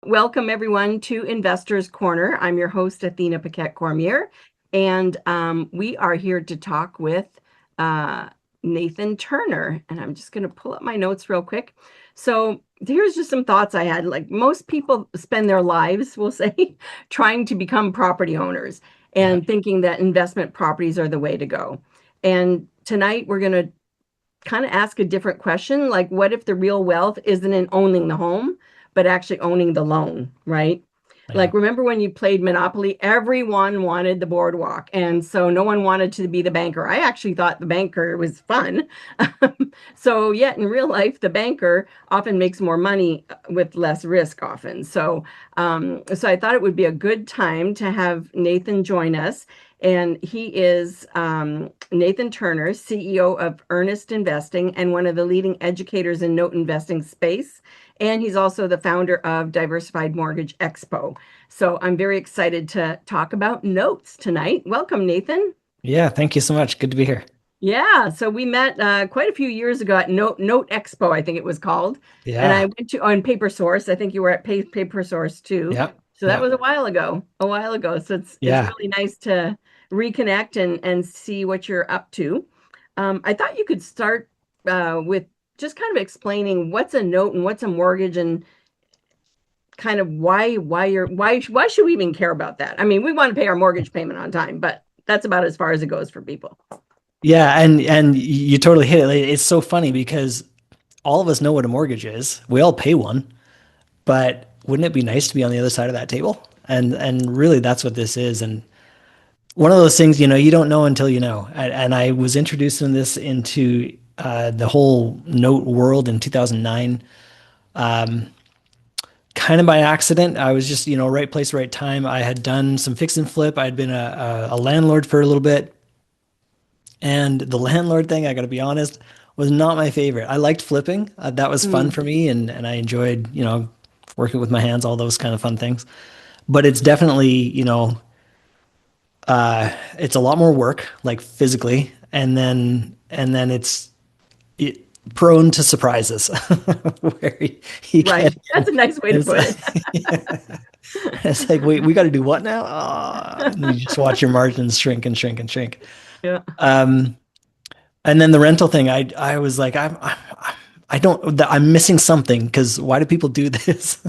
Welcome everyone to Investors Corner. I'm your host, Athena Paquette Cormier, and we are here to talk with uh, Nathan Turner. And I'm just going to pull up my notes real quick. So here's just some thoughts I had. Like most people spend their lives, we'll say, trying to become property owners Yeah. and thinking that investment properties are the way to go. And tonight we're going to kind of ask a different question. Like, what if the real wealth isn't in owning the home, but actually owning the loan, right? Yeah. Like, remember when you played Monopoly? Everyone wanted the boardwalk. And so no one wanted to be the banker. I actually thought the banker was fun. So, yet in real life, the banker often makes more money with less risk, often. So I thought it would be a good time to have Nathan join us. And he is Nathan Turner, CEO of Earnest Investing and one of the leading educators in note investing space. And he's also the founder of Diversified Mortgage Expo. So I'm very excited to talk about notes tonight. Welcome, Nathan. Yeah. Thank you so much. Good to be here. Yeah, so we met quite a few years ago at Note Expo, I think it was called, and I Yeah. went to on Paper Source. I think you were at Paper Source too. Yeah. So that Yeah. was a while ago, a while ago. So it's Yeah. really nice to reconnect and see what you're up to. I thought you could start with just kind of explaining what's a note and what's a mortgage and kind of why should we even care about that? I mean, we want to pay our mortgage payment on time, but that's about as far as it goes for people. Yeah. And you totally hit it. Like, it's so funny because all of us know what a mortgage is. We all pay one, but wouldn't it be nice to be on the other side of that table? And really that's what this is. And one of those things, you don't know until you know. And I was introduced in this into the whole note world in 2009. Kind of by accident. I was just, right place, right time. I had done some fix and flip. I had been a landlord for a little bit. And the landlord thing, I got to be honest, was not my favorite. I liked flipping. That was fun Mm, for me. And I enjoyed, working with my hands, all those kind of fun things. But it's definitely, it's a lot more work, like physically. And then it, prone to surprises where you right. get in. That's a nice way to It's put it. like, it's like, wait, we got to do what now? And you just watch your margins shrink and shrink and shrink. Yeah. Um, and then the rental thing, I was like, I don't, I'm missing something because why do people do this?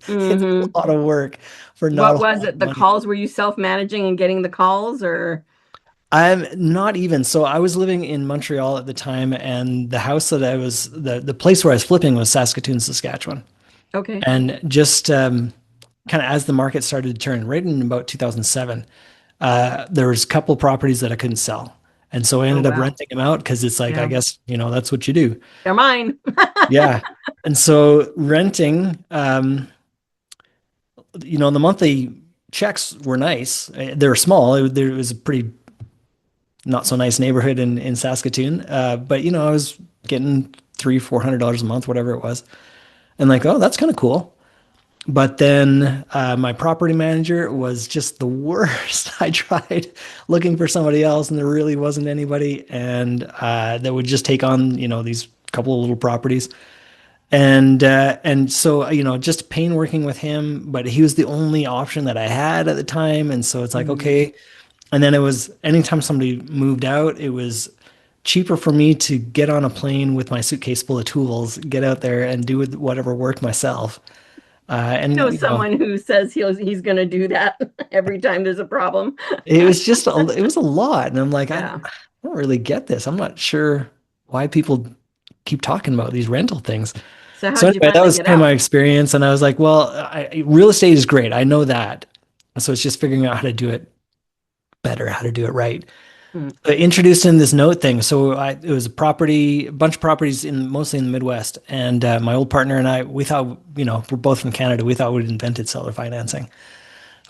It's Hmm. a lot of work for not What a whole was lot it? of The money. calls, were you self-managing and getting the calls or? I'm not even. So I was living in Montreal at the time, and the house that the place where I was flipping was Saskatoon, Saskatchewan. Okay. And just kind of as the market started to turn, right in about 2007, there was a couple properties that I couldn't sell. And so I Oh, ended up wow. renting them out because it's like, I Yeah. guess, that's what you do. They're mine. Yeah. And so renting, the monthly checks were nice. They were small. There was a pretty not so nice neighborhood in Saskatoon. But I was getting $300-400 a month, whatever it was. And like, oh, that's kind of cool. But then my property manager was just the worst. I tried looking for somebody else, and there really wasn't anybody, and that would just take on, these couple of little properties. And so, just pain working with him, but he was the only option that I had at the time. And so it's like, Mhm. okay. And then it was anytime somebody moved out, it was cheaper for me to get on a plane with my suitcase full of tools, get out there and do whatever work myself. I know And someone who says he's going to do that every time there's a problem. it was just it was a lot, and I'm like, Yeah. I don't really get this. I'm not sure why people keep talking about these rental things. So how So did you anyway, that finally was get kind of my out? experience, and I was like, well, real estate is great. I know that. So it's just figuring out how to do it better, how to do it right. Mm. Introduced in this note thing. So it was a bunch of properties in mostly in the Midwest, and my old partner and I, we thought, we're both from Canada. We thought we'd invented seller financing,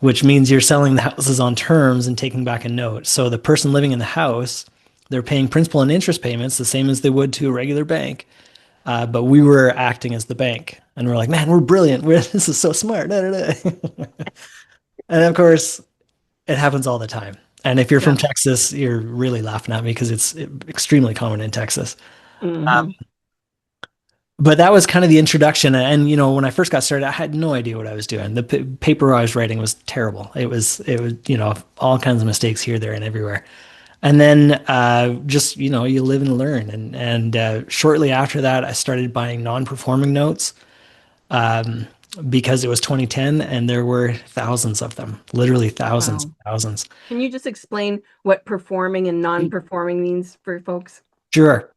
which means you're selling the houses on terms and taking back a note. So the person living in the house, they're paying principal and interest payments the same as they would to a regular bank. But we were acting as the bank, and we're like, man, we're brilliant. This is so smart. Da, da, da. And of course, it happens all the time. And if you're Yeah. from Texas, you're really laughing at me because it's extremely common in Texas. Hmm. but that was kind of the introduction. And when I first got started, I had no idea what I was doing. The paper I was writing was terrible. It was all kinds of mistakes here, there, and everywhere. And then just you live and learn. And shortly after that, I started buying non-performing notes because it was 2010 and there were thousands of them, literally thousands, Wow. thousands. Can you just explain what performing and non-performing means for folks? Sure.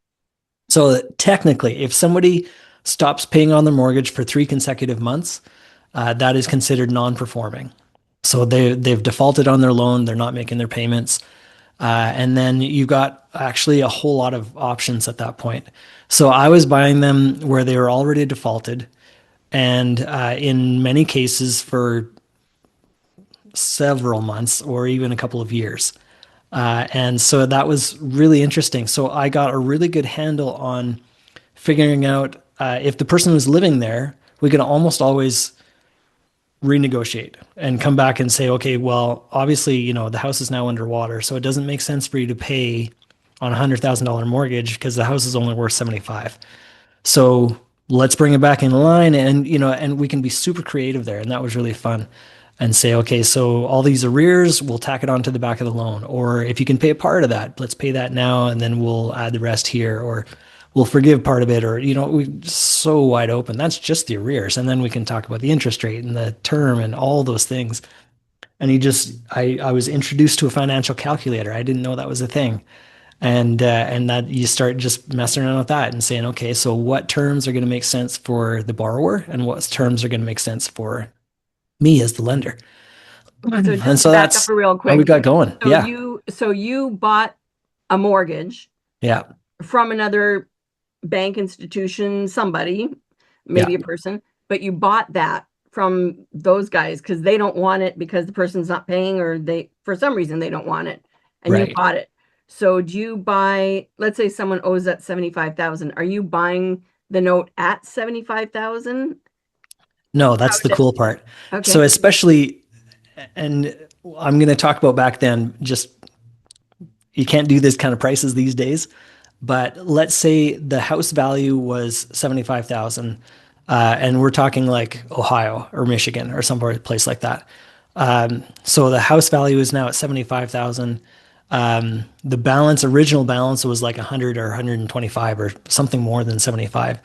So technically, if somebody stops paying on their mortgage for 3 consecutive months, that is considered non-performing. So they've defaulted on their loan, they're not making their payments, and then you've got actually a whole lot of options at that point. So I was buying them where they were already defaulted, and in many cases for several months or even a couple of years. And so that was really interesting. So I got a really good handle on figuring out if the person was living there, we could almost always renegotiate and come back and say, okay, well, obviously, the house is now underwater, so it doesn't make sense for you to pay on $100,000 mortgage because the house is only worth 75. So let's bring it back in line, and we can be super creative there. And that was really fun. And say, okay, so all these arrears, we'll tack it onto the back of the loan. Or if you can pay a part of that, let's pay that now and then we'll add the rest here. Or we'll forgive part of it. Or, we so wide open. That's just the arrears. And then we can talk about the interest rate and the term and all those things. And I was introduced to a financial calculator. I didn't know that was a thing. And that you start just messing around with that and saying, okay, so what terms are going to make sense for the borrower and what terms are going to make sense for me as the lender? So And just to so back up that's real how we quick. got going. So Yeah. you bought a mortgage Yeah. from another bank institution, somebody, Yeah. maybe a person, but you bought that from those guys because they don't want it because the person's not paying or they for some reason they don't want it and you Right. bought it. So do you buy, let's say someone owes that 75,000, are you buying the note at 75,000? No, How that's the is it? cool part. So Okay. especially, and I'm going to talk about back then, just you can't do this kind of prices these days. But let's say the house value was 75,000, and we're talking like Ohio or Michigan or some place like that. So the house value is now at 75,000. The original balance was like 100 or 125 or something more than 75.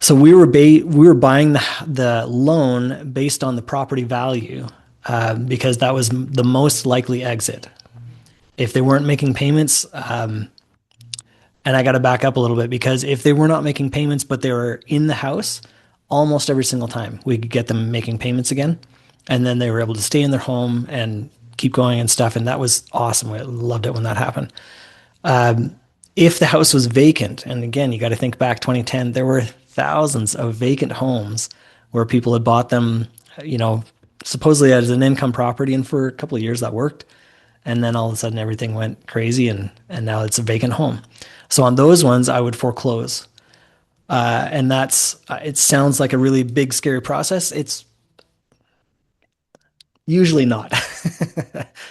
So we were buying the loan based on the property value because that was the most likely exit. If they weren't making payments, and I got to back up a little bit because if they were not making payments, but they were in the house, almost every single time we could get them making payments again. And then they were able to stay in their home and keep going and stuff. And that was awesome. I loved it when that happened. If the house was vacant, and again, you got to think back 2010, there were thousands of vacant homes where people had bought them, you know, supposedly as an income property. And for a couple of years that worked. And then all of a sudden everything went crazy and now it's a vacant home. So on those ones, I would foreclose. And it sounds like a really big, scary process. It's usually not,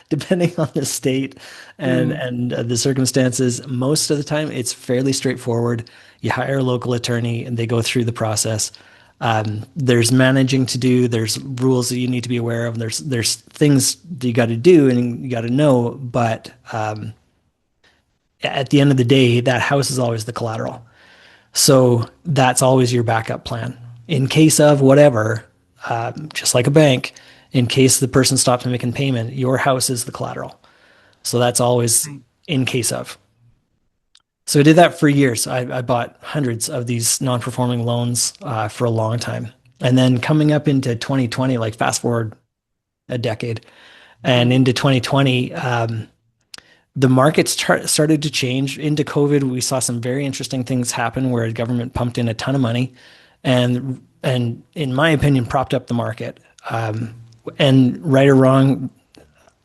depending on the state Mm. and the circumstances. Most of the time, it's fairly straightforward. You hire a local attorney, and they go through the process. There's managing to do. There's rules that you need to be aware of. There's things that you got to do and you got to know. But at the end of the day, that house is always the collateral. So that's always your backup plan in case of whatever, just like a bank, in case the person stops making payment, your house is the collateral. So that's always Right. in case of. So I did that for years. I bought hundreds of these non-performing loans for a long time. And then coming up into 2020, like fast forward a decade and Right. into 2020, the markets started to change. Into COVID, we saw some very interesting things happen where the government pumped in a ton of money and in my opinion, propped up the market. And right or wrong,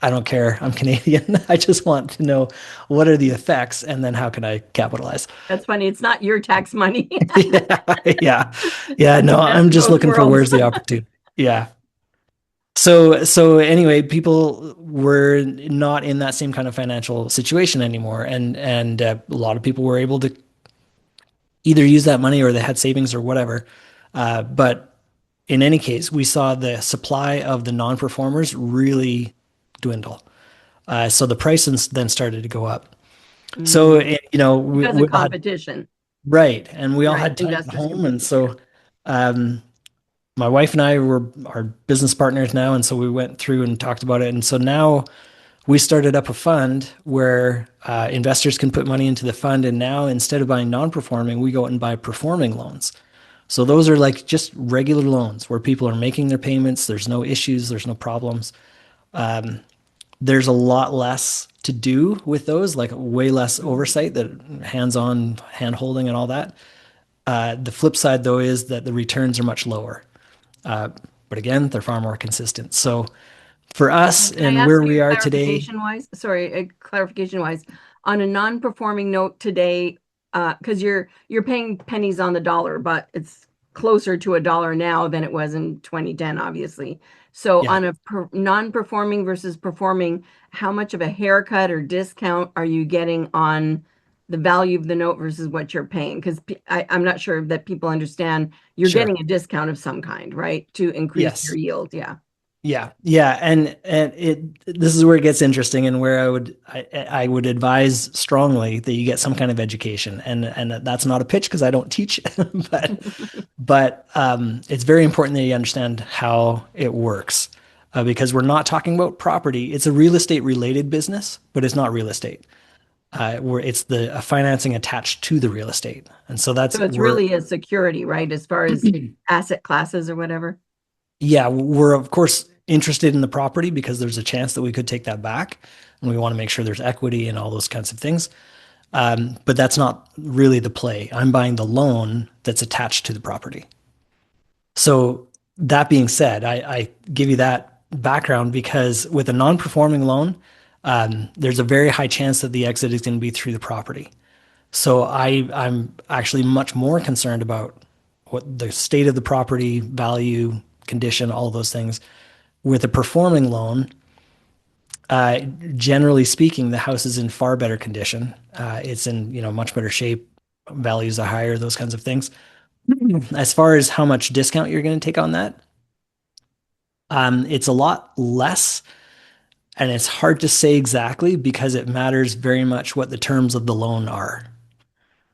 I don't care. I'm Canadian. I just want to know what are the effects and then how can I capitalize? That's funny. It's not your tax money. Yeah, yeah, yeah. It's No, the best I'm of just both looking for worlds. where's the opportunity. Yeah. So anyway, people were not in that same kind of financial situation anymore, and a lot of people were able to either use that money or they had savings or whatever. But in any case, we saw the supply of the non-performers really dwindle. So the prices then started to go up. So, Mm, because of we all had, competition, right. And we all right? had time at Investors home. And competing. Yeah. so, um, my wife and I were our business partners now. And so we went through and talked about it. And so now we started up a fund where investors can put money into the fund. And now instead of buying non-performing, we go out and buy performing loans. So those are like just regular loans where people are making their payments. There's no issues. There's no problems. There's a lot less to do with those, like way less Mhm. oversight, that hands-on hand holding and all that. The flip side, though, is that the returns are much lower. But again, they're far more consistent. So for us Can I and ask where you we are today, clarification wise? Sorry, clarification wise, on a non-performing note today, because you're paying pennies on the dollar, but it's closer to a dollar now than it was in 2010, obviously. So yeah, on a non-performing versus performing, how much of a haircut or discount are you getting on the value of the note versus what you're paying? Because I'm not sure that people understand you're sure. getting a discount of some kind, right? To increase your Yes. yield. Yeah. Yeah, yeah, and this is where it gets interesting, and where I would advise strongly that you get some kind of education, and that's not a pitch because I don't teach, but it's very important that you understand how it works, because we're not talking about property. It's a real estate related business, but it's not real estate. Where it's the financing attached to the real estate, and so that's So it's we're really a security, right? As far as asset classes or whatever. yeah, we're of course interested in the property because there's a chance that we could take that back, and we want to make sure there's equity and all those kinds of things. But that's not really the play. I'm buying the loan that's attached to the property. So that being said, I give you that background because with a non-performing loan, there's a very high chance that the exit is going to be through the property. So I'm actually much more concerned about what the state of the property, value, condition, all of those things. With a performing loan, uh, generally speaking, the house is in far better condition. It's in, much better shape. Values are higher, those kinds of things. As far as how much discount you're going to take on that, it's a lot less, and it's hard to say exactly because it matters very much what the terms of the loan are.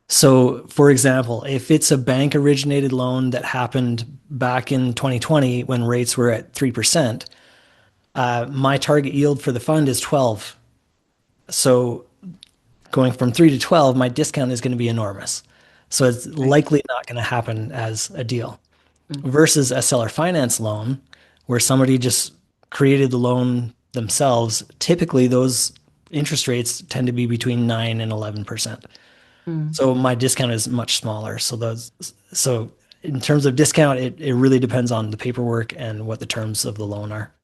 So, for example, if it's a bank originated loan that happened back in 2020 when rates were at 3%, my target yield for the fund is 12. So, going from 3 to 12, my discount is going to be enormous. So, it's Right. likely not going to happen as a deal Mhm. versus a seller finance loan where somebody just created the loan themselves. Typically, those interest rates tend to be between 9 and 11%. Mm. So my discount is much smaller. So in terms of discount, it really depends on the paperwork and what the terms of the loan are.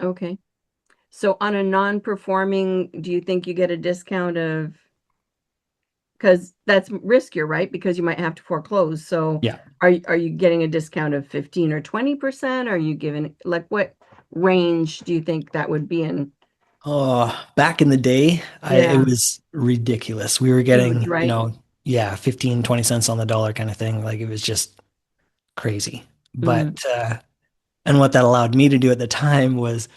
Okay. So on a non-performing, do you think you get a discount of, because that's riskier, right? Because you might have to foreclose. So Yeah. are you getting a discount of 15 or 20%? Are you giving like what range do you think that would be in? Oh, back in the day, it Yeah, was ridiculous. We were huge, getting, right? yeah, 15, 20 cents on the dollar kind of thing. Like it was just crazy. Mm. But and what that allowed me to do at the time was,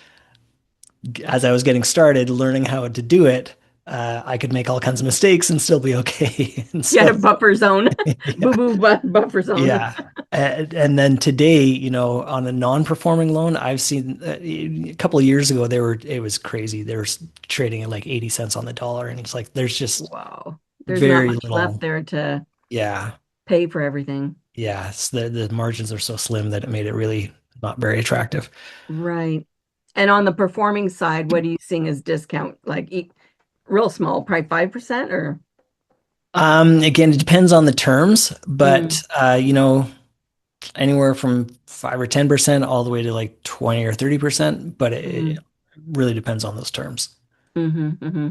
as I was getting started learning how to do it, I could make all kinds of mistakes and still be okay. And You had so, a buffer zone, yeah. boo boo buffer zone. Yeah. And then today, on a non-performing loan, I've seen a couple of years ago, it was crazy. They were trading at like 80 cents on the dollar. And it's like, there's just Wow. There's not very much left little. there to Yeah. pay for everything. Yeah. The margins are so slim that it made it really not very attractive. Right. And on the performing side, what are you seeing as discount? Like real small, probably 5% or Again, it depends on the terms, but, mm, anywhere from 5 or 10% all the way to like 20 or 30%, but it mm, really depends on those terms. mm-hmm.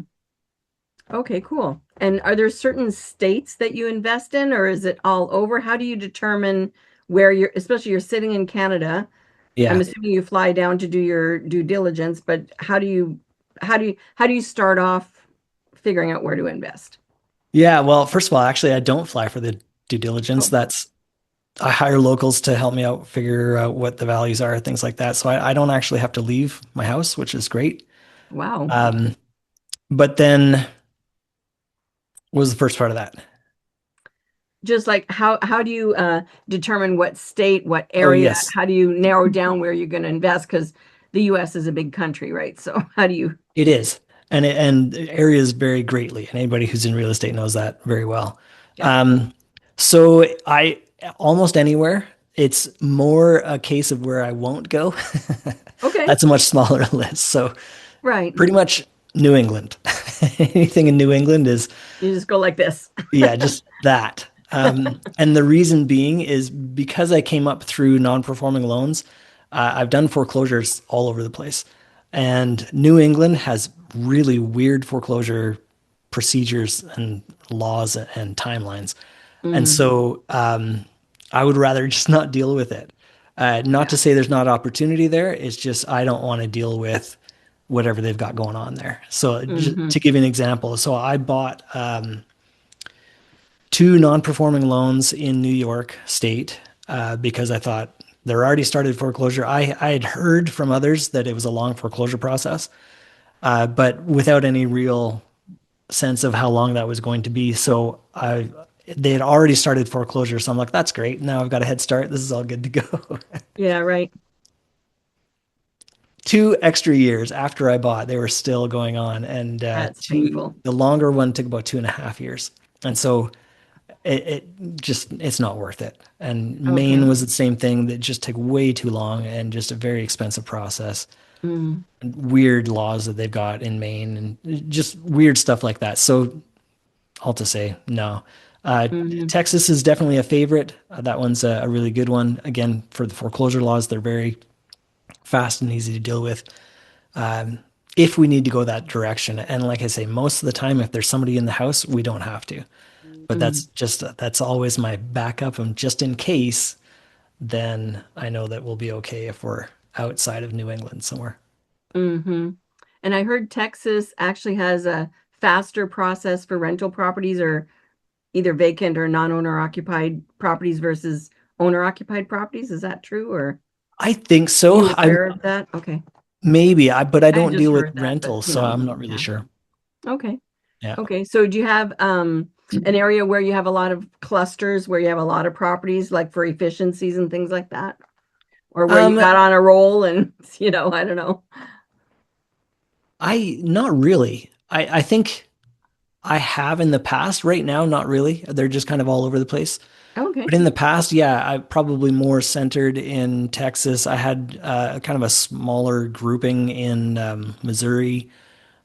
Okay, cool. And are there certain states that you invest in, or is it all over? How do you determine where especially you're sitting in Canada? I'm Yeah. assuming you fly down to do your due diligence, but how do you start off figuring out where to invest? Yeah, well, first of all, actually, I don't fly for the due diligence. Oh, That's I hire locals to help me out figure out what the values are, things like that. So I don't actually have to leave my house, which is great. wow. Um, but then what was the first part of that? Just like how do you determine what state, what Oh, area, yes, how do you narrow down where you're going to invest? Because the US is a big country, right? So how do you, it is. And it areas vary greatly. And anybody who's in real estate knows that very well. yeah. Um, so I almost anywhere. It's more a case of where I won't go. Okay. That's a much smaller list. So Right. pretty much New England. Anything in New England is, You just go like this. yeah, just that. And the reason being is because I came up through non-performing loans, I've done foreclosures all over the place. And New England has really weird foreclosure procedures and laws and timelines. And Mm, so I would rather just not deal with it. Not yeah. to say there's not opportunity there. It's just I don't want to deal with whatever they've got going on there. So just Hmm. to give you an example, so I bought two non-performing loans in New York State because I thought they're already started foreclosure. I had heard from others that it was a long foreclosure process, but without any real sense of how long that was going to be. So they had already started foreclosure. So I'm like, that's great. Now I've got a head start. This is all good to go. Yeah, right. 2 extra years after I bought, they were still going on. And That's painful. the longer one took about 2.5 years. And so it just, it's not worth it. And Maine Okay. was the same thing that just took way too long and just a very expensive process. Mm, Weird laws that they've got in Maine and just weird stuff like that. So all to say, no. hmm. Texas is definitely a favorite. That one's a really good one. Again, for the foreclosure laws, they're very fast and easy to deal with. If we need to go that direction, and like I say, most of the time, if there's somebody in the house, we don't have to. But Mm, that's always my backup. And just in case, then I know that we'll be okay if we're outside of New England somewhere. hmm. And I heard Texas actually has a faster process for rental properties or either vacant or non-owner occupied properties versus owner occupied properties. Is that true? Or I think are so. you I aware of that? Okay. but I I don't just deal with heard that, but rentals, who so knows? I'm not really Yeah. sure. Okay. Yeah. Okay. So do you have an area where you have a lot of clusters where you have a lot of properties like for efficiencies and things like that? Or where you Um, got on a roll and I don't know. I not really. I think I have in the past. Right now, not really. They're just kind of all over the place. Okay. But in the past, yeah, I probably more centered in Texas. I had kind of a smaller grouping in Missouri,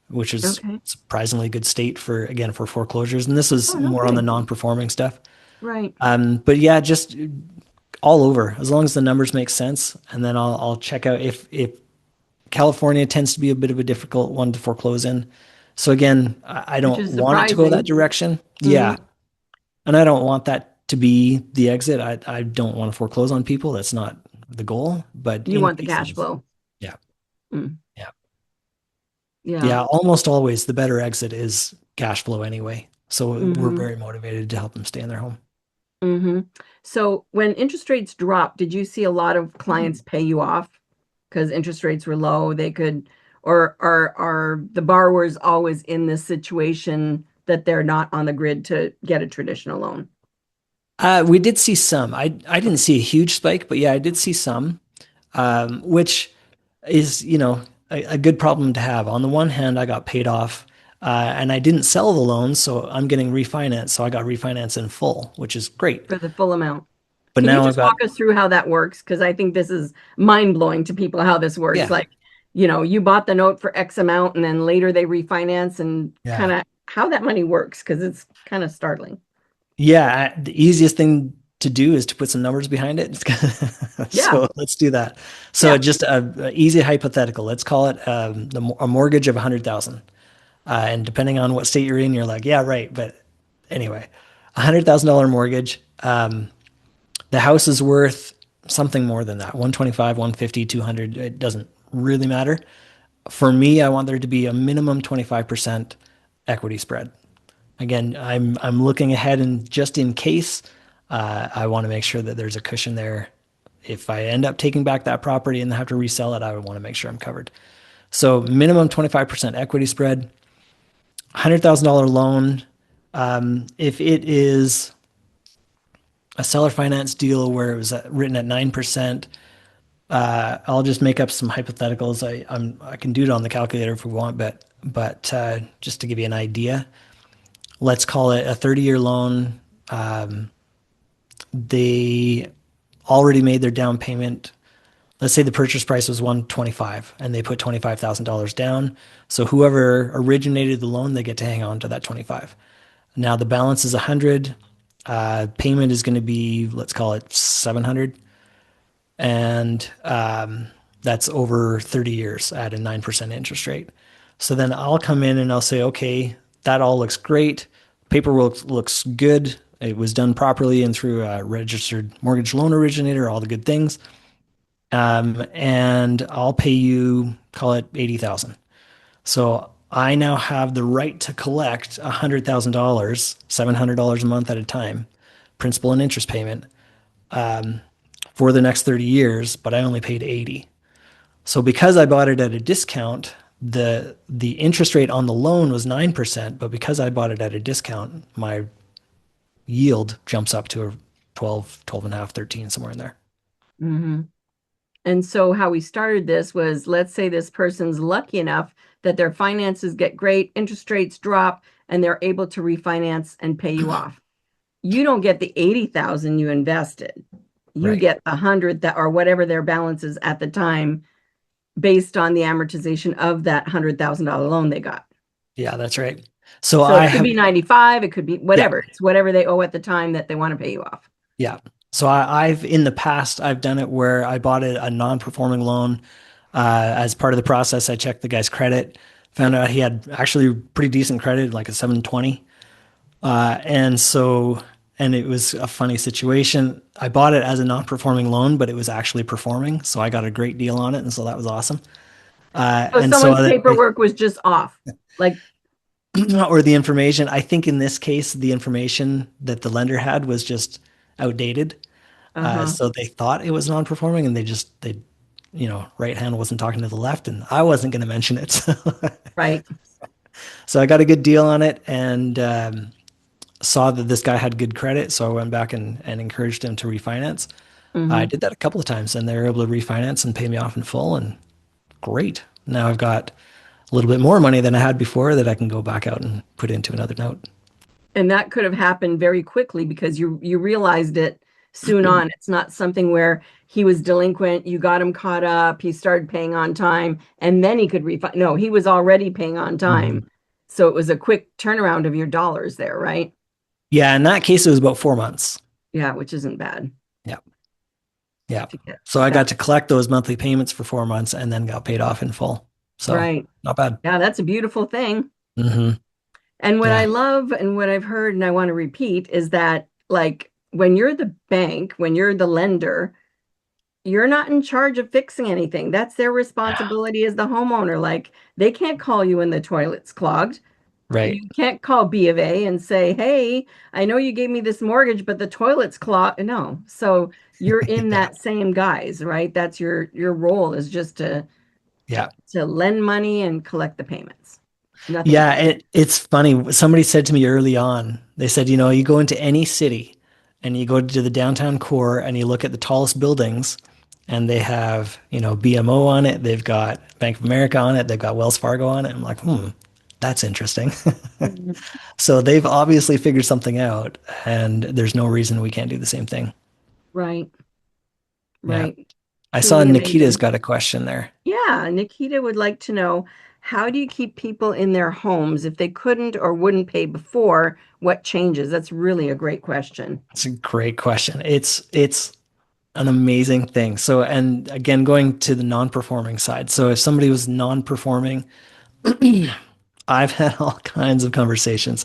which is Okay. surprisingly good state for again for foreclosures. And this was Oh, no more on the kidding. non-performing stuff. Right. But yeah, just all over as long as the numbers make sense, and then I'll check out if California tends to be a bit of a difficult one to foreclose in. So again, I Which don't is want it to go that surprising. direction. Hmm. Yeah. And I don't want that to be the exit. I don't want to foreclose on people. That's not the goal. But You in want the cash cases, flow. yeah. Mm. Yeah. Yeah. Yeah. Almost always the better exit is cash flow anyway. So we're Hmm. very motivated to help them stay in their home. Hmm. So when interest rates dropped, did you see a lot of clients pay you off because interest rates were low? They could, or are the borrowers always in this situation that they're not on the grid to get a traditional loan? We did see some. I didn't Okay. see a huge spike, but yeah, I did see some, which is, a good problem to have. On the one hand, I got paid off, and I didn't sell the loan, so I'm getting refinanced. So I got refinanced in full, which is great. For the full amount. But Can you now I've just got, walk us through how that works? Because I think this is mind-blowing to people how this works. yeah, Like, you bought the note for X amount and then later they refinance and kind yeah, of how that money works, because it's kind of startling. yeah. The easiest thing to do is to put some numbers behind it. Yeah. So let's do that. So Yeah. just a easy hypothetical. Let's call it a mortgage of 100,000. And depending on what state you're in, you're like, yeah, right. But anyway, $100,000 mortgage. The house is worth something more than that, 125, 150, 200. It doesn't really matter. For me, I want there to be a minimum 25% equity spread. Again, I'm looking ahead and just in case, I want to make sure that there's a cushion there. If I end up taking back that property and have to resell it, I would want to make sure I'm covered. So minimum 25% equity spread, $100,000 loan. If it is a seller finance deal where it was written at 9%, I'll just make up some hypotheticals. I can do it on the calculator if we want, but just to give you an idea, let's call it a 30-year loan. They already made their down payment. Let's say the purchase price was 125 and they put $25,000 down. So whoever originated the loan, they get to hang on to that 25. Now the balance is 100. Payment is going to be, let's call it 700. And that's over 30 years at a 9% interest rate. So then I'll come in and I'll say, okay, that all looks great. Paperwork looks good. It was done properly and through a registered mortgage loan originator, all the good things. And I'll pay you, call it 80,000. So I now have the right to collect $100,000, $700 a month at a time, principal and interest payment for the next 30 years, but I only paid 80. So because I bought it at a discount, the interest rate on the loan was 9%, but because I bought it at a discount, my yield jumps up to a 12, 12 and a half, 13, somewhere in there. Hmm. And so how we started this was, let's say this person's lucky enough that their finances get great, interest rates drop, and they're able to refinance and pay you off. You don't get the 80,000 you invested. You Right. get the 100 that or whatever their balance is at the time based on the amortization of that $100,000 loan they got. Yeah, that's right. So So I it could have, be 95, it could be yeah, whatever. It's whatever they owe at the time that they want to pay you off. yeah. So I've in the past I've done it where I bought a non-performing loan. As part of the process, I checked the guy's credit, found out he had actually pretty decent credit, like a 720. And so, and it was a funny situation. I bought it as a non-performing loan, but it was actually performing, so I got a great deal on it, and so that was awesome. So And so someone's paperwork was just off. Like, or the information, I think in this case, the information that the lender had was just outdated. uh-huh, So they thought it was non-performing, and right hand wasn't talking to the left, and I wasn't going to mention it. right. So I got a good deal on it, and saw that this guy had good credit, so I went back and encouraged him to refinance. I Hmm. did that a couple of times, and they were able to refinance and pay me off in full, and great. Now I've got a little bit more money than I had before that I can go back out and put into another note. And that could have happened very quickly because you realized it soon on. It's not something where he was delinquent, you got him caught up, he started paying on time, and then he could refi. No, he was already paying on time. Mhm. So it was a quick turnaround of your dollars there, right? Yeah, in that case, it was about 4 months. Yeah, which isn't bad Yeah, yeah. to get So I that. got to collect those monthly payments for 4 months and then got paid off in full. So Right. not bad. Yeah, that's a beautiful thing. Hmm. And what I Yeah, love and what I've heard and I want to repeat is that, like, when you're the bank, when you're the lender, you're not in charge of fixing anything. That's their yeah, responsibility as the homeowner. Like, they can't call you when the toilet's clogged. right. You can't call B of A and say, "Hey, I know you gave me this mortgage, but the toilet's clogged." No. So you're in Yeah, that same guise, right? That's your role is just yeah. to lend money and collect the payments. Nothing else. Yeah, it's funny. Somebody said to me early on, they said, you go into any city and you go to the downtown core and you look at the tallest buildings and they have, BMO on it, they've got Bank of America on it, they've got Wells Fargo on it. I'm like, that's interesting. Mhm. So they've obviously figured something out and there's no reason we can't do the same thing. Right, Yeah. right. I saw Truly Nikita's amazing. got a question there. Yeah, Nikita would like to know, how do you keep people in their homes if they couldn't or wouldn't pay before? What changes? That's really a great question. It's a great question. It's an amazing thing. So, and again, going to the non-performing side. So if somebody was non-performing, I've had all kinds of conversations.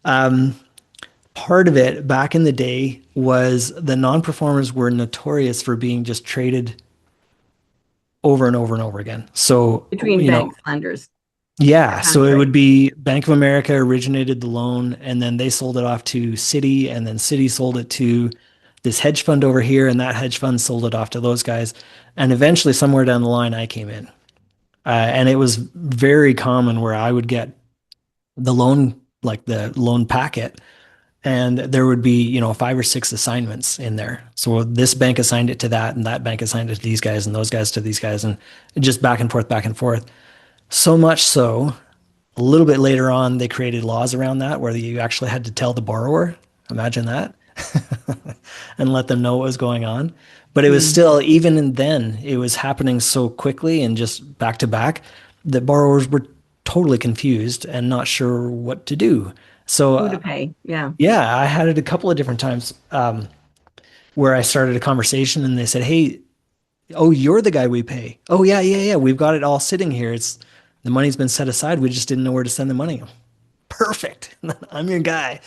Part of it back in the day was the non-performers were notorious for being just traded over and over and over again. So, Between banks, lenders. Yeah, That so sounds it right. would be Bank of America originated the loan, and then they sold it off to Citi, and then Citi sold it to this hedge fund over here, and that hedge fund sold it off to those guys. And eventually, somewhere down the line, I came in. And it was very common where I would get the loan, like the loan packet, and there would be, five or six assignments in there. So this bank assigned it to that, and that bank assigned it to these guys, and those guys to these guys, and just back and forth, back and forth. So much so a little bit later on, they created laws around that where you actually had to tell the borrower, imagine that, and let them know what was going on. But it was Mm. still, even then, it was happening so quickly and just back to back that borrowers were totally confused and not sure what to do. So, Who to pay? Yeah. yeah, I had it a couple of different times where I started a conversation and they said, "Hey, oh, you're the guy we pay. Oh, yeah, yeah, yeah. We've got it all sitting here. It's the money's been set aside. We just didn't know where to send the money." Perfect. I'm your guy.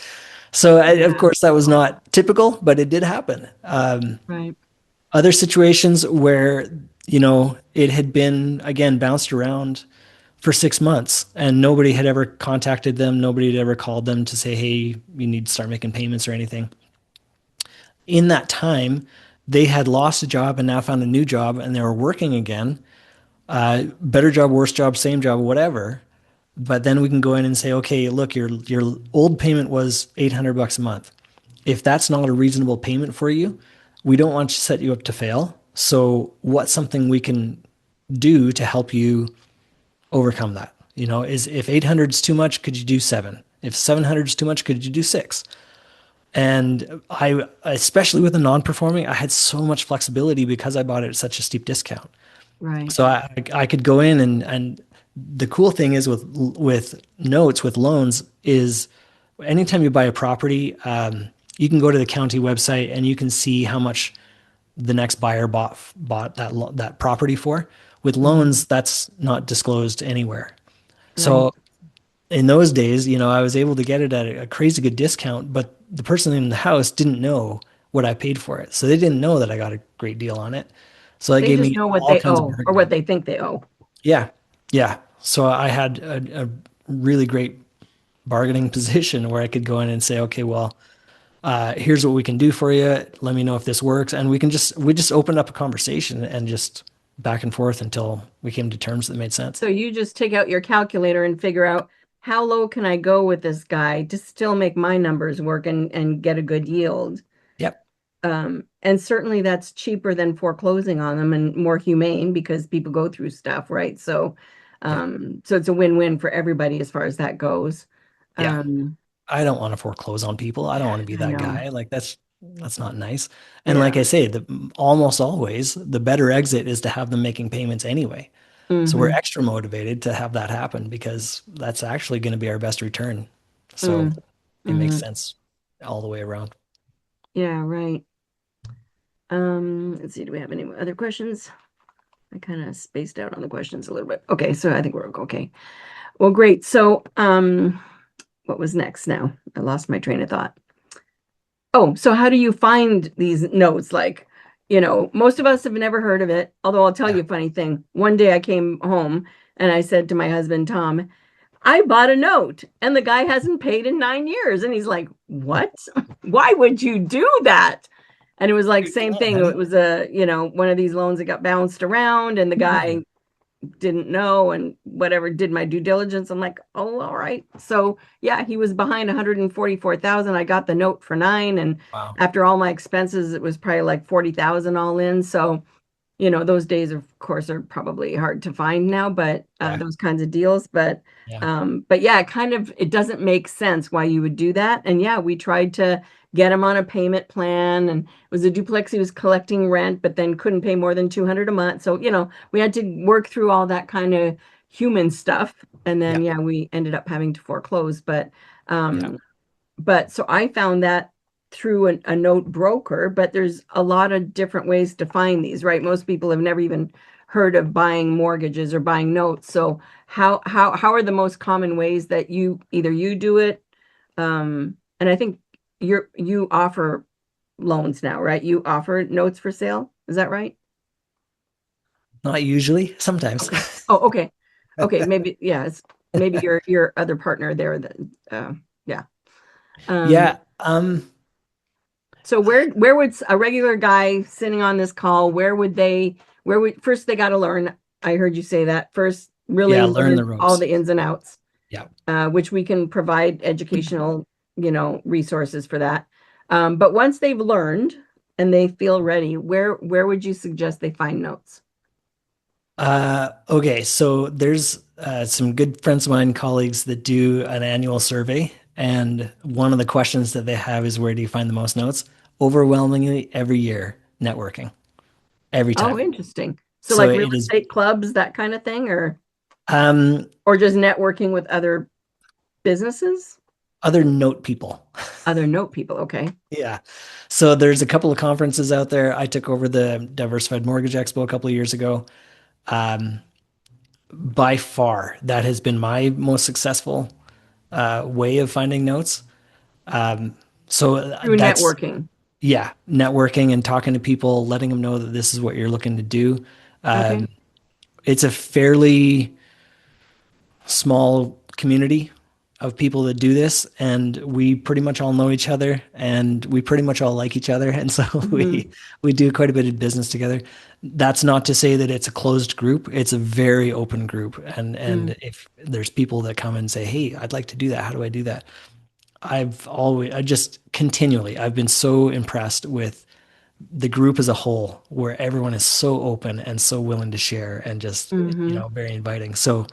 So, of Yeah. course, that was not typical, but it did happen. Right. Other situations where, it had been, again, bounced around for 6 months and nobody had ever contacted them. Nobody had ever called them to say, hey, you need to start making payments or anything. In that time, they had lost a job and now found a new job and they were working again. Better job, worse job, same job, whatever. But then we can go in and say, okay, look, your old payment was $800 a month. If that's not a reasonable payment for you, we don't want to set you up to fail. So what's something we can do to help you overcome that? Is if 800 is too much, could you do seven? If 700 is too much, could you do six? And especially with the non-performing, I had so much flexibility because I bought it at such a steep discount. Right. So I could go in and the cool thing is with notes with loans is anytime you buy a property, you can go to the county website and you can see how much the next buyer bought that property for. With Hmm. loans, that's not disclosed anywhere. Right. So in those days, I was able to get it at a crazy good discount, but the person in the house didn't know what I paid for it. So they didn't know that I got a great deal on it. So that They gave just me know what all they kinds of owe or bargaining. what they think they owe. Yeah. Yeah. So I had a really great bargaining position where I could go in and say, okay, well, here's what we can do for you. Let me know if this works. And we just opened up a conversation and just back and forth until we came to terms that made sense. So you just take out your calculator and figure out how low can I go with this guy to still make my numbers work and get a good yield. Yep. And certainly that's cheaper than foreclosing on them and more humane because people go through stuff, right? So, Yeah. so it's a win-win for everybody as far as that goes. Yeah. Um, I don't want to foreclose on people. I don't want to be I that know. guy. Like that's not nice. And like Yeah. I say, almost always the better exit is to have them making payments anyway. So we're Hmm. extra motivated to have that happen because that's actually going to be our best return. So Mm. it makes Hmm. sense all the way around. Yeah, right. Let's see, do we have any other questions? I kind of spaced out on the questions a little bit. Okay, so I think we're okay. Well, great. So, what was next now? I lost my train of thought. Oh, so how do you find these notes? Like, most of us have never heard of it. Although I'll tell Yeah. you a funny thing. One day I came home and I said to my husband, Tom, I bought a note and the guy hasn't paid in 9 years. And he's like, what? Why would you do that? And it was like, Big same loan, thing. It honey. was one of these loans that got bounced around and the guy didn't know and whatever, did my due diligence. I'm like, oh, all right. So yeah, he was behind 144,000. I got the note for nine. And Wow. after all my expenses, it was probably like 40,000 all in. So, those days of course are probably hard to find now, but Yeah. those kinds of deals. Yeah. But yeah, it doesn't make sense why you would do that. And yeah, we tried to get him on a payment plan, and it was a duplex. He was collecting rent, but then couldn't pay more than 200 a month. So, we had to work through all that kind of human stuff. And then Yeah. yeah, we ended up having to foreclose. Yeah. Um, but so I found that through a note broker, but there's a lot of different ways to find these, right? Most people have never even heard of buying mortgages or buying notes. So how are the most common ways that you do it? And I think you offer loans now, right? You offer notes for sale. Is that right? Not usually, sometimes. Okay. Oh, okay. Okay, maybe yes. maybe your other partner there that yeah. Um, Yeah. so where would a regular guy sitting on this call, where would first they got to learn, I heard you say that first, really Yeah. learn Learn the all ropes. the ins and outs, Yeah. which we can provide educational, resources for that. But once they've learned and they feel ready, where would you suggest they find notes? Okay, so there's some good friends of mine, colleagues that do an annual survey, and one of the questions that they have is where do you find the most notes? Overwhelmingly, every year, networking, every Oh, time. interesting. So So like real it is estate clubs, that kind of thing, um, or just networking with other businesses, other note people. other note people. Okay. Yeah. So there's a couple of conferences out there. I took over the Diversified Mortgage Expo a couple of years ago. Um, by far, that has been my most successful way of finding notes. So Through that's, networking. yeah, networking and talking to people, letting them know that this is what you're looking to do. Okay. It's a fairly small community of people that do this, and we pretty much all know each other, and we pretty much all like each other, and so Hmm. we do quite a bit of business together. That's not to say that it's a closed group. It's a very open group, and Mm. if there's people that come and say, "Hey, I'd like to do that. How do I do that?" I just continually, I've been so impressed with the group as a whole, where everyone is so open and so willing to share and just, Hmm. very inviting. So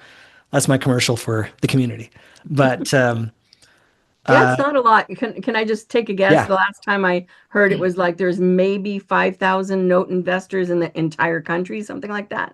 that's my commercial for the community. But Yeah, it's uh, not a lot. Can I just take a guess? yeah, The last time I heard it was like there's maybe 5,000 note investors in the entire country, something like that.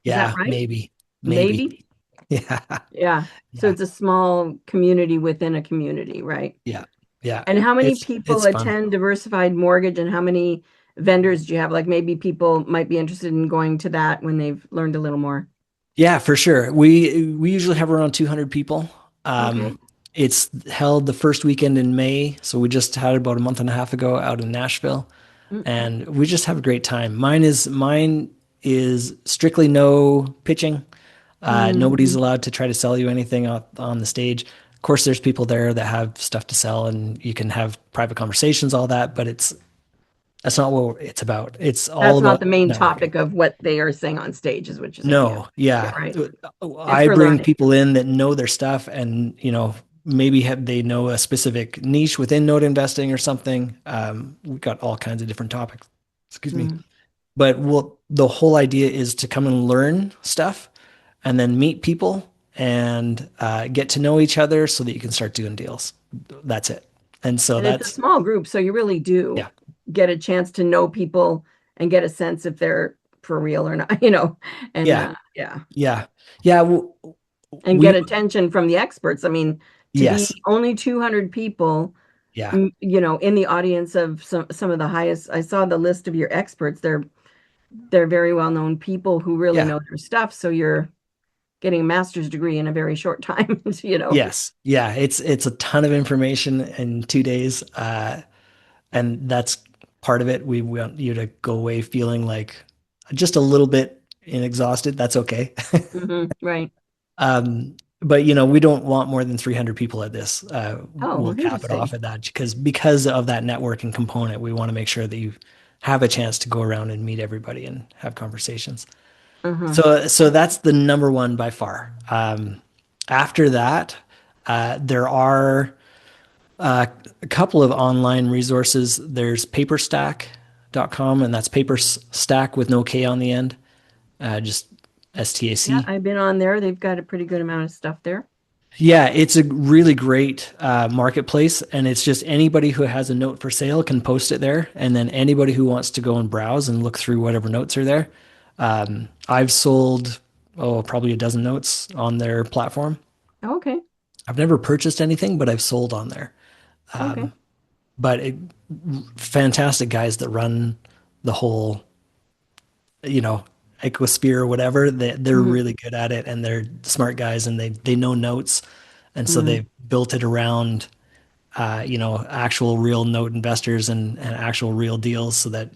Is that yeah, right? maybe, Maybe. yeah, Yeah. So yeah, it's a small community within a community, right? yeah, yeah. And how many people It's fun. attend diversified mortgage and how many vendors do you have? Like maybe people might be interested in going to that when they've learned a little more. Yeah, for sure. We usually have around 200 people. Okay. It's held the first weekend in May, so we just had it about a month and a half ago out in Nashville, Mm. and we just have a great time. Mine is strictly no pitching. Nobody's Mhm. allowed to try to sell you anything on the stage. Of course, there's people there that have stuff to sell, and you can have private conversations, all that, but that's not what it's about. It's all That's not about the main networking. topic of what they are saying on stage, is what you're saying. Yeah. No, Yeah, yeah. right. It's I for bring learning. people in that know their stuff and, maybe they know a specific niche within note investing or something. We've got all kinds of different topics. Excuse me. Mm. But the whole idea is to come and learn stuff and then meet people and get to know each other so that you can start doing deals. That's it. And so And it's a that's, small group, so you really do yeah, get a chance to know people and get a sense if they're for real or not, and yeah, yeah, yeah, yeah. and We, get attention from the experts. I mean, to be yes, only 200 people, yeah, in the audience of some of the highest, I saw the list of your experts. They're very well-known people who really yeah. know their stuff. So you're getting a master's degree in a very short time. Yes. Yeah. It's a ton of information in 2 days. And that's part of it. We want you to go away feeling like just a little bit exhausted. That's okay. Right. But we don't want more than 300 people at this. Oh, We'll cap it off interesting. at that because of that networking component. We want to make sure that you have a chance to go around and meet everybody and have conversations. Uh-huh. So that's the number one by far. After that, there are a couple of online resources. There's paperstack.com, and that's paper stack with no K on the end, just Yeah, STAC. I've been on there. They've got a pretty good amount of stuff there. Yeah, it's a really great marketplace, and it's just anybody who has a note for sale can post it there, and then anybody who wants to go and browse and look through whatever notes are there. I've sold, probably a dozen notes on their platform. Okay. I've never purchased anything, but I've sold on there. Okay. But fantastic guys that run the whole, you know, ecosphere or whatever. They're Hmm. really good at it, and they're smart guys, and they know notes, and so Hmm. they've built it around, actual real note investors and actual real deals, so that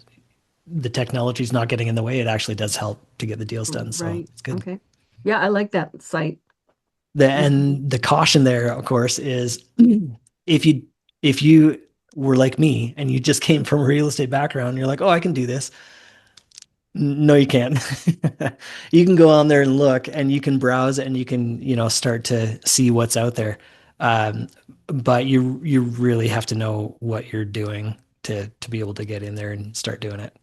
the technology is not getting in the way. It actually does help to get the deals done. So Right. it's good. Okay. Yeah, I like that site. Mhm. and the caution there, of course, is if you if you were like me and you just came from a real estate background, you're like, oh, I can do this. No, you can't. You can go on there and look, and you can browse, and you can, start to see what's out there. Um, but you really have to know what you're doing to be able to get in there and start doing it.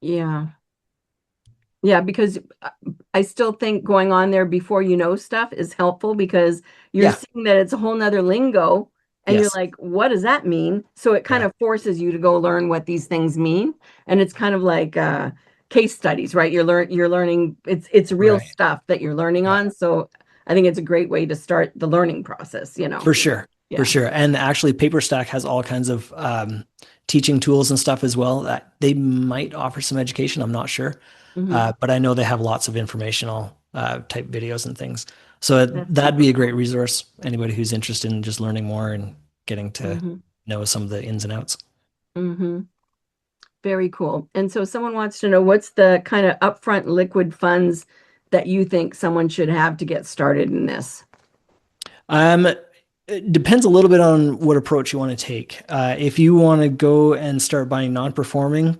Yeah. Yeah, because I still think going on there before you know stuff is helpful because you're Yeah. seeing that it's a whole nother lingo and you're Yes. like, what does that mean? So it kind Yeah. of forces you to go learn what these things mean. And it's kind of like case studies, right? You're learning it's real Right. stuff that you're learning Yeah. on. So I think it's a great way to start the learning process, you know. For sure. For Yeah. sure. And actually, PaperStack has all kinds of teaching tools and stuff as well that they might offer some education. I'm not sure. Hmm. But I know they have lots of informational type videos and things. So That's that'd super be a great cool. resource. Anybody who's interested in just learning more and getting to Hmm. know some of the ins and outs. Hmm. Very cool. And so someone wants to know what's the kind of upfront liquid funds that you think someone should have to get started in this? It depends a little bit on what approach you want to take. If you want to go and start buying non-performing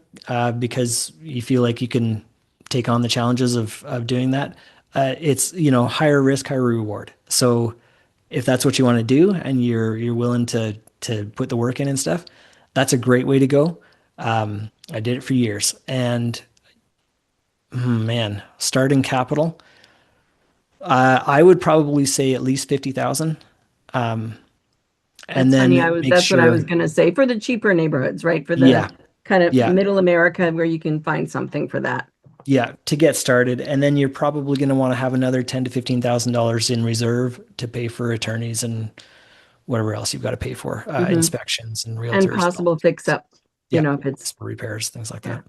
because you feel like you can take on the challenges of doing that, it's higher risk, higher reward. So if that's what you want to do and you're willing to put the work in and stuff, that's a great way to go. I did it for years, and man, starting capital, I would probably say at least 50,000. And That's funny. then make That's what I was sure, going to say for the cheaper neighborhoods, right? For the yeah, kind of yeah, middle America where you can find something for that. yeah, to get started. And then you're probably going to want to have another 10 to $15,000 in reserve to pay for attorneys and whatever else you've got to pay for, Hmm. inspections and And realtors and all possible those fix things. up, Yeah, if it's, for repairs, things like yeah, that.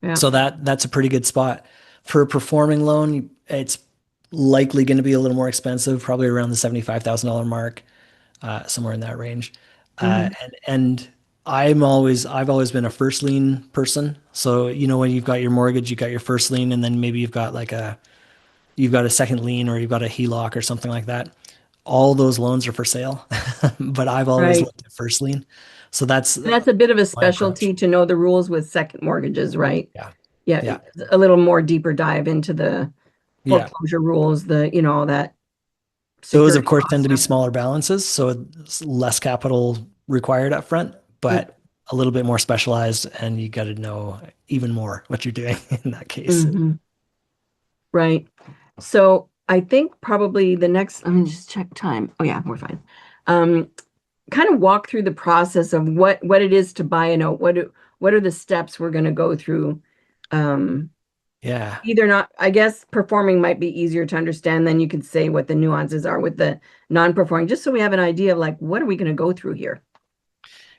yeah. So that's a pretty good spot. For a performing loan, it's likely going to be a little more expensive, probably around the $75,000 mark, somewhere in that range. Hmm. And I've always been a first lien person. So, when you've got your mortgage, you got your first lien, and then maybe you've got a second lien or you've got a HELOC or something like that. All those loans are for sale, but I've always Right. looked at first lien. So that's And that's a bit of a my approach. specialty to know the rules with second mortgages, right? Yeah. Yeah. Yeah. A little more deeper dive into the Yeah. foreclosure rules, all that Those, of security course, law tend to be stuff. smaller balances, so it's less capital required up front, but a little bit more specialized, and you got to know even more what you're doing in that case. Mm-hmm. Right. So I think probably the next, let me just check time. Oh yeah, we're fine. Um, Kind of walk through the process of what it is to buy a note. What are the steps we're going to go through? Um, Yeah. Either not, I guess performing might be easier to understand. Then you could say what the nuances are with the non-performing, just so we have an idea of like what are we going to go through here?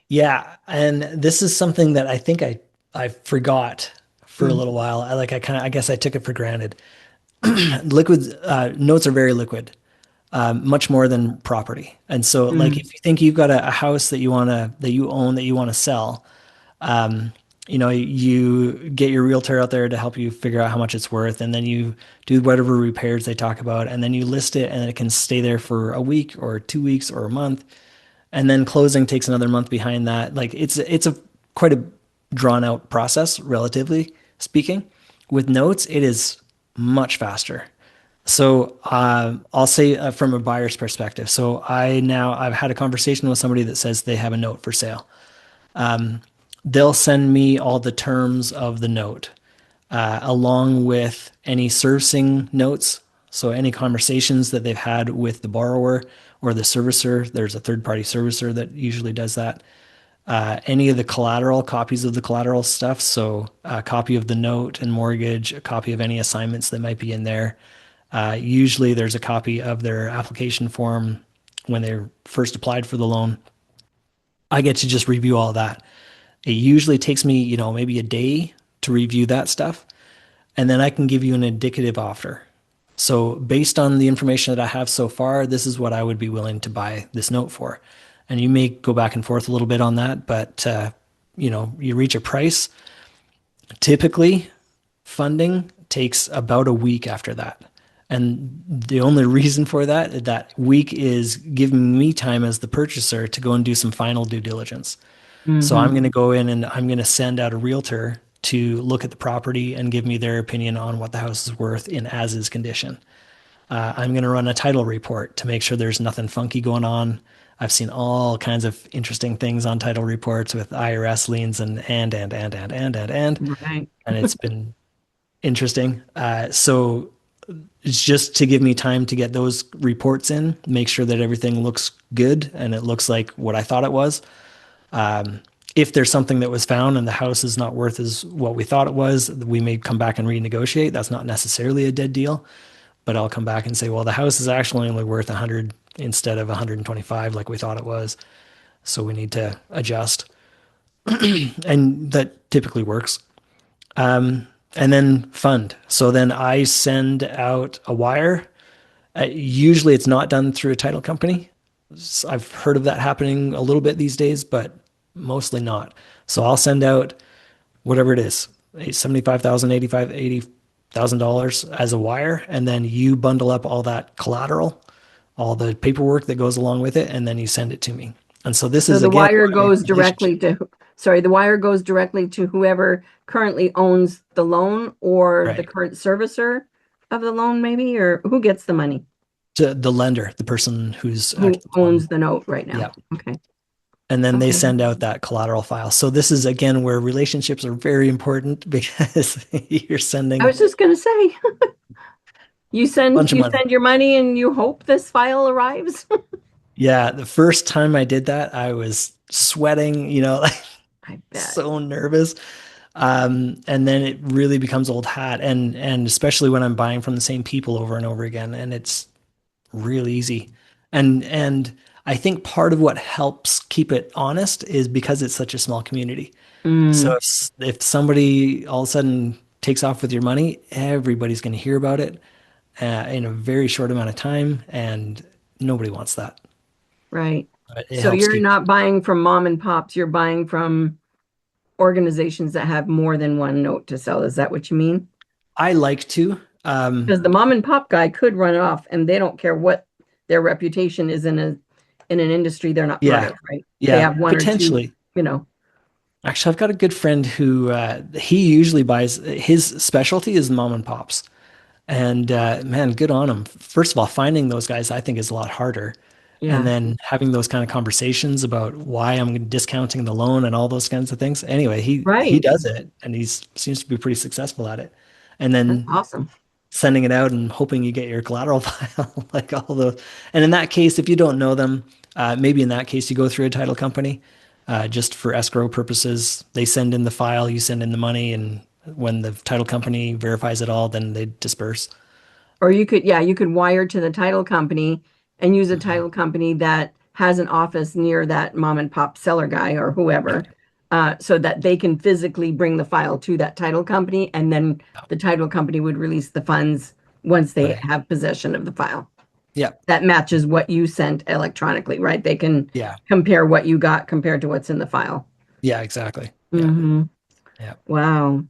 Yeah. And this is something that I think I forgot for a Mm, little while. I guess I took it for granted. Liquid notes are very liquid, much more than property. And so, like, mm, if you think you've got a house that you own that you want to sell, you get your realtor out there to help you figure out how much it's worth, and then you do whatever repairs they talk about, and then you list it, and it can stay there for a week or 2 weeks or a month, and then closing takes another month behind that. Like it's a quite a drawn out process, relatively speaking. With notes, it is much faster. So I'll say from a buyer's perspective. So I've had a conversation with somebody that says they have a note for sale. They'll send me all the terms of the note, along with any servicing notes. So any conversations that they've had with the borrower or the servicer, there's a third party servicer that usually does that. Any of the collateral, copies of the collateral stuff. So a copy of the note and mortgage, a copy of any assignments that might be in there. Usually there's a copy of their application form when they first applied for the loan. I get to just review all that. It usually takes me, maybe a day to review that stuff, and then I can give you an indicative offer. So, based on the information that I have so far, this is what I would be willing to buy this note for. And you may go back and forth a little bit on that, but you reach a price. Typically, funding takes about a week after that. And the only reason for that week is giving me time as the purchaser to go and do some final due diligence. So I'm Hmm. going to go in and I'm going to send out a realtor to look at the property and give me their opinion on what the house is worth in as is condition. I'm going to run a title report to make sure there's nothing funky going on. I've seen all kinds of interesting things on title reports with IRS liens Right. and it's been interesting. So it's just to give me time to get those reports in, make sure that everything looks good and it looks like what I thought it was. If there's something that was found and the house is not worth as what we thought it was, we may come back and renegotiate. That's not necessarily a dead deal, but I'll come back and say, well, the house is actually only worth 100 instead of 125 like we thought it was. So we need to adjust. And that typically works. And then fund. So then I send out a wire. Usually it's not done through a title company. I've heard of that happening a little bit these days, but mostly not. So I'll send out whatever it is, 75,000, 85, $80,000 as a wire, and then you bundle up all that collateral, all the paperwork that goes along with it, and then you send it to me. And so this So is the again wire where goes relationship. directly to, sorry, the wire goes directly to whoever currently owns the loan or the Right. current servicer of the loan, maybe, or who gets the money? To the lender, the person who's Who actually the one. owns the note right now? Yeah. Okay. And then they Okay. send out that collateral file. So this is again where relationships are very important because you're I sending was just gonna say, a bunch of you money. send your money and you hope this file arrives. Yeah, the first time I did that, I was sweating, like I bet. so nervous. And then it really becomes old hat, and especially when I'm buying from the same people over and over again, and it's real easy. And I think part of what helps keep it honest is because it's such a small community. So Mm, if somebody all of a sudden takes off with your money, everybody's going to hear about it in a very short amount of time, and nobody wants that. right. But it So helps you're keep. not buying from mom and pops, you're buying from organizations that have more than one note to sell. Is that what you mean? I like to. Because the mom and pop guy could run it off and they don't care what their reputation is in an industry they're not part Yeah, of, right? They yeah, have one or two, potentially. you know. Actually, I've got a good friend who he usually buys his specialty is mom and pops. And man, good on him. First of all, finding those guys I think is a lot harder. And Yeah. then having those kind of conversations about why I'm discounting the loan and all those kinds of things. Anyway, he Right. does it and he seems to be pretty successful at it. And That's then awesome. sending it out and hoping you get your collateral file, like all the. And in that case, if you don't know them, maybe in that case you go through a title company, just for escrow purposes. They send in the file, you send in the money, and when the title company verifies it all, then they disperse. Or you could, yeah, you could wire to the title company and use a Mhm. title company that has an office near that mom and pop seller guy or whoever, so that they can physically bring the file to that title company, and then the title company would release the funds once they Right. have possession of the file. Yeah. That matches what you sent electronically, right? They can Yeah. compare what you got compared to what's in the file. Yeah. Exactly. Yeah. Hmm. Yeah. Wow.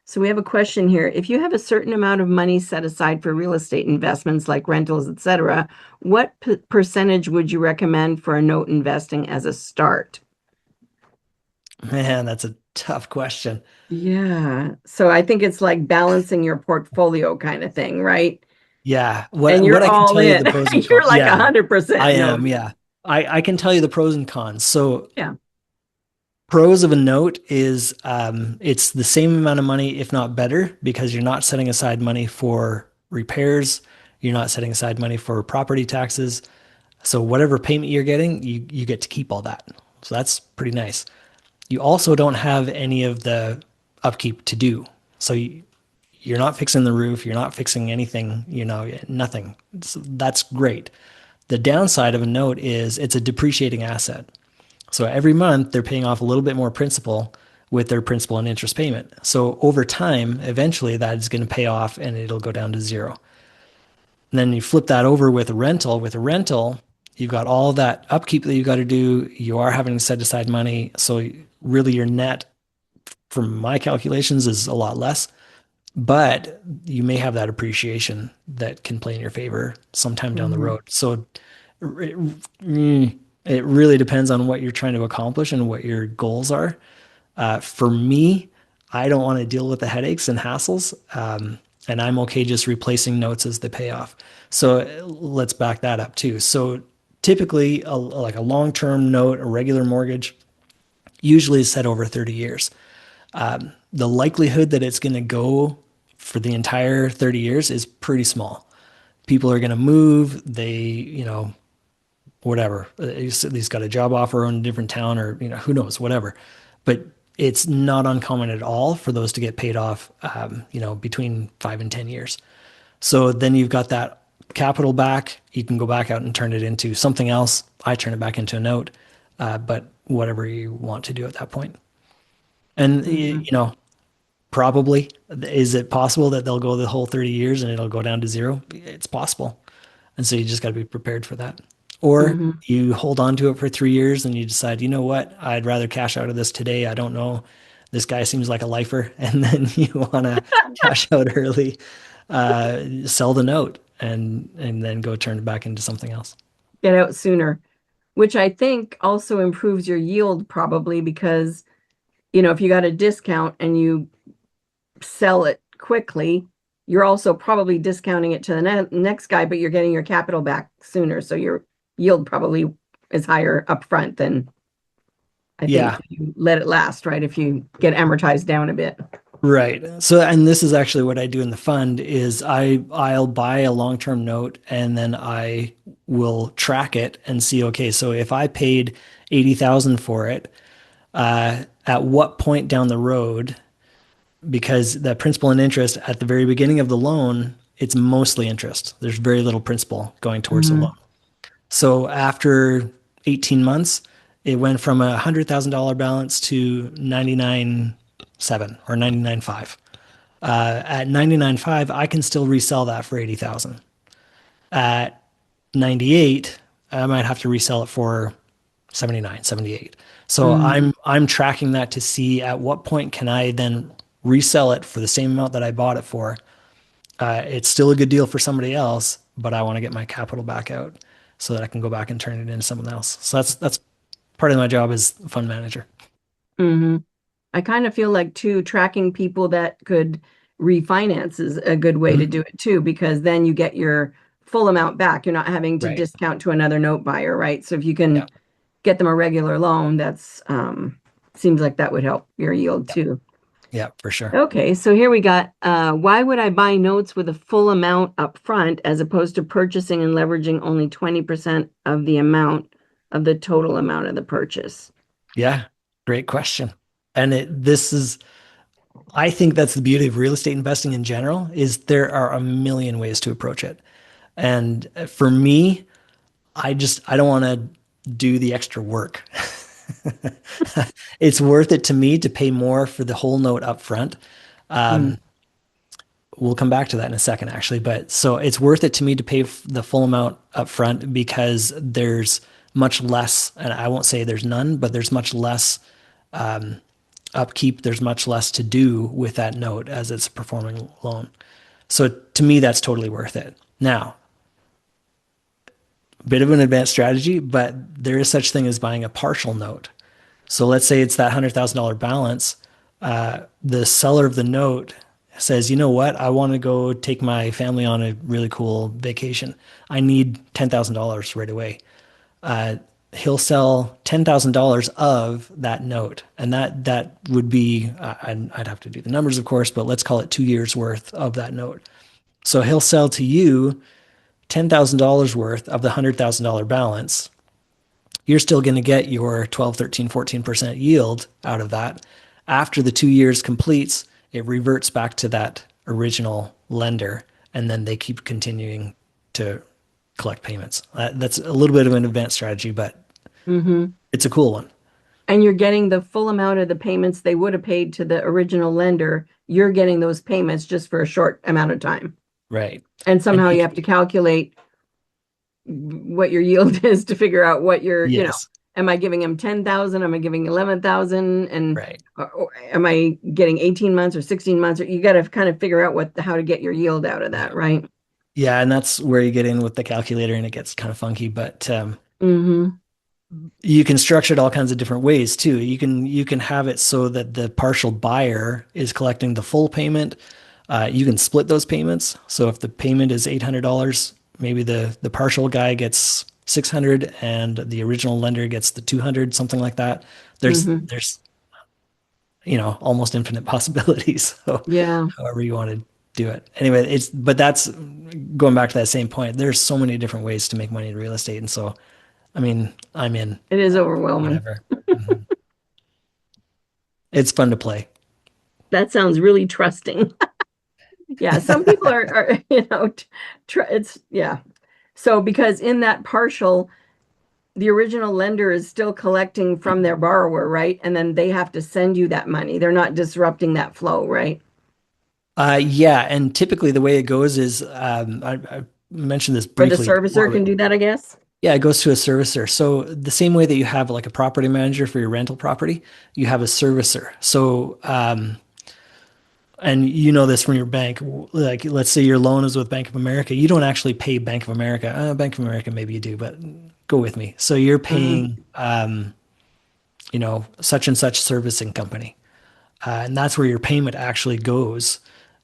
So we have a question here. If you have a certain amount of money set aside for real estate investments like rentals, etc., what percentage would you recommend for a note investing as a start? Man, that's a tough question. Yeah. So I think it's like balancing your portfolio kind of thing, right? Yeah. And What you're I can all tell you in. the pros and You're cons. like Yeah, 100% I am. note. Yeah. I can tell you the pros and cons. So Yeah. pros of a note is it's the same amount of money, if not better, because you're not setting aside money for repairs. You're not setting aside money for property taxes. So whatever payment you're getting, you get to keep all that. So that's pretty nice. You also don't have any of the upkeep to do. So you're not fixing the roof, you're not fixing anything, nothing. So that's great. The downside of a note is it's a depreciating asset. So every month they're paying off a little bit more principal with their principal and interest payment. So over time, eventually that is going to pay off and it'll go down to zero. And then you flip that over with a rental. With a rental, you've got all that upkeep that you've got to do. You are having to set aside money. So really your net from my calculations is a lot less. but you may have that appreciation that can play in your favor sometime down the Hmm. road. So it, it really depends on what you're trying to accomplish and what your goals are. For me, I don't want to deal with the headaches and hassles, and I'm okay just replacing notes as they pay off. So let's back that up too. So typically, like a long-term note, a regular mortgage, usually is set over 30 years. The likelihood that it's going to go for the entire 30 years is pretty small. People are going to move. Whatever. He's got a job offer in a different town or, who knows, whatever. But it's not uncommon at all for those to get paid off, between 5 and 10 years. So then you've got that capital back. You can go back out and turn it into something else. I turn it back into a note, but whatever you want to do at that point. And, Hmm. probably, is it possible that they'll go the whole 30 years and it'll go down to zero? It's possible. And so you just got to be prepared for that. Or Hmm. you hold on to it for 3 years and you decide, you know what, I'd rather cash out of this today. I don't know. This guy seems like a lifer. And then you want to cash out early, sell the note and then go turn it back into something else. Get out sooner, which I think also improves your yield probably because, if you got a discount and you sell it quickly, you're also probably discounting it to the next guy, but you're getting your capital back sooner. So your yield probably is higher upfront than I think Yeah, if you let it last, right? If you get amortized down a bit. right. So, and this is actually what I do in the fund is I'll buy a long-term note and then I will track it and see, okay, so if I paid 80,000 for it, at what point down the road, because the principal and interest at the very beginning of the loan, it's mostly interest. There's very little principal going towards the loan. Hmm. So after 18 months, it went from $100,000 balance to 99.7 or 99.5. At 99.5, I can still resell that for 80,000. At 98, I might have to resell it for 79, 78. So Hmm. I'm tracking that to see at what point can I then resell it for the same amount that I bought it for. It's still a good deal for somebody else, but I want to get my capital back out so that I can go back and turn it into someone else. So that's part of my job as fund manager. Hmm. I kind of feel like too, tracking people that could refinance is a good way to Mhm. do it too, because then you get your full amount back. You're not having to Right. discount to another note buyer, right? So if you Yeah. can get them a regular loan, that's seems like that would help your yield Yeah. too. Yeah, for sure. Okay, so here we got why would I buy notes with a full amount up front as opposed to purchasing and leveraging only 20% of the amount of the total amount of the purchase? Yeah. Great question. And this is, I think that's the beauty of real estate investing in general is there are a million ways to approach it. And for me, I don't want to do the extra work. It's worth it to me to pay more for the whole note up front. Mm. We'll come back to that in a second, actually. But so it's worth it to me to pay the full amount up front because there's much less, and I won't say there's none, but there's much less upkeep. There's much less to do with that note as it's a performing loan. So to me, that's totally worth it. Now, bit of an advanced strategy, but there is such thing as buying a partial note. So let's say it's that $100,000 balance. The seller of the note says, you know what? I want to go take my family on a really cool vacation. I need $10,000 right away. Uh, he'll sell $10,000 of that note. And that would be, I'd have to do the numbers, of course, but let's call it 2 years worth of that note. So he'll sell to you $10,000 worth of the $100,000 balance. You're still going to get your 12, 13, 14% yield out of that. After the 2 years completes, it reverts back to that original lender, and then they keep continuing to collect payments. That's a little bit of an advanced strategy, but Hmm. it's a cool one. And you're getting the full amount of the payments they would have paid to the original lender. You're getting those payments just for a short amount of time. Right. And And somehow you have to calculate what your yield is to figure out what your, yes. am I giving him 10,000? Am I giving 11,000? And Right. or am I getting 18 months or 16 months? Or you got to kind of figure out how to get your yield out of Yeah. that, right? Yeah, and that's where you get in with the calculator and it gets kind of funky, but Mm-hmm. you can structure it all kinds of different ways too. You can have it so that the partial buyer is collecting the full payment. You can split those payments. So if the payment is $800, maybe the partial guy gets 600 and the original lender gets the 200, something like that. Mm-hmm. There's almost infinite possibilities. So Yeah, however you want to do it. Anyway, but that's going back to that same point. There's so many different ways to make money in real estate, and so I mean, I'm in it is overwhelming. whatever. Mhm. It's fun to play. That sounds really trusting. Yeah, some people are it's, yeah. So because in that partial, the original lender is still collecting from their borrower, right? And then they have to send you that money. They're not disrupting that flow, right? Yeah, and typically the way it goes is I mentioned this Or the briefly before, servicer but can do that, I guess. yeah, it goes to a servicer. So the same way that you have like a property manager for your rental property, you have a servicer. So and you know this from your bank, like let's say your loan is with Bank of America, you don't actually pay Bank of America. Bank of America, maybe you do, but go with me. So you're Hmm. paying, such and such servicing company. And that's where your payment actually goes.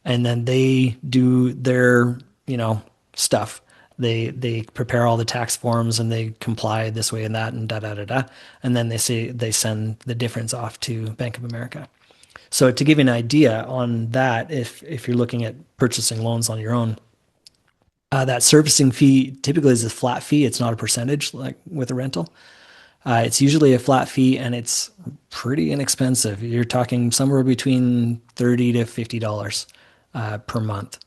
And then they do their, stuff. They prepare all the tax forms and they comply this way and that and da da da da. And then they send the difference off to Bank of America. So to give you an idea on that, if you're looking at purchasing loans on your own, that servicing fee typically is a flat fee. It's not a percentage like with a rental. It's usually a flat fee and it's pretty inexpensive. You're talking somewhere between $30 to $50 per month.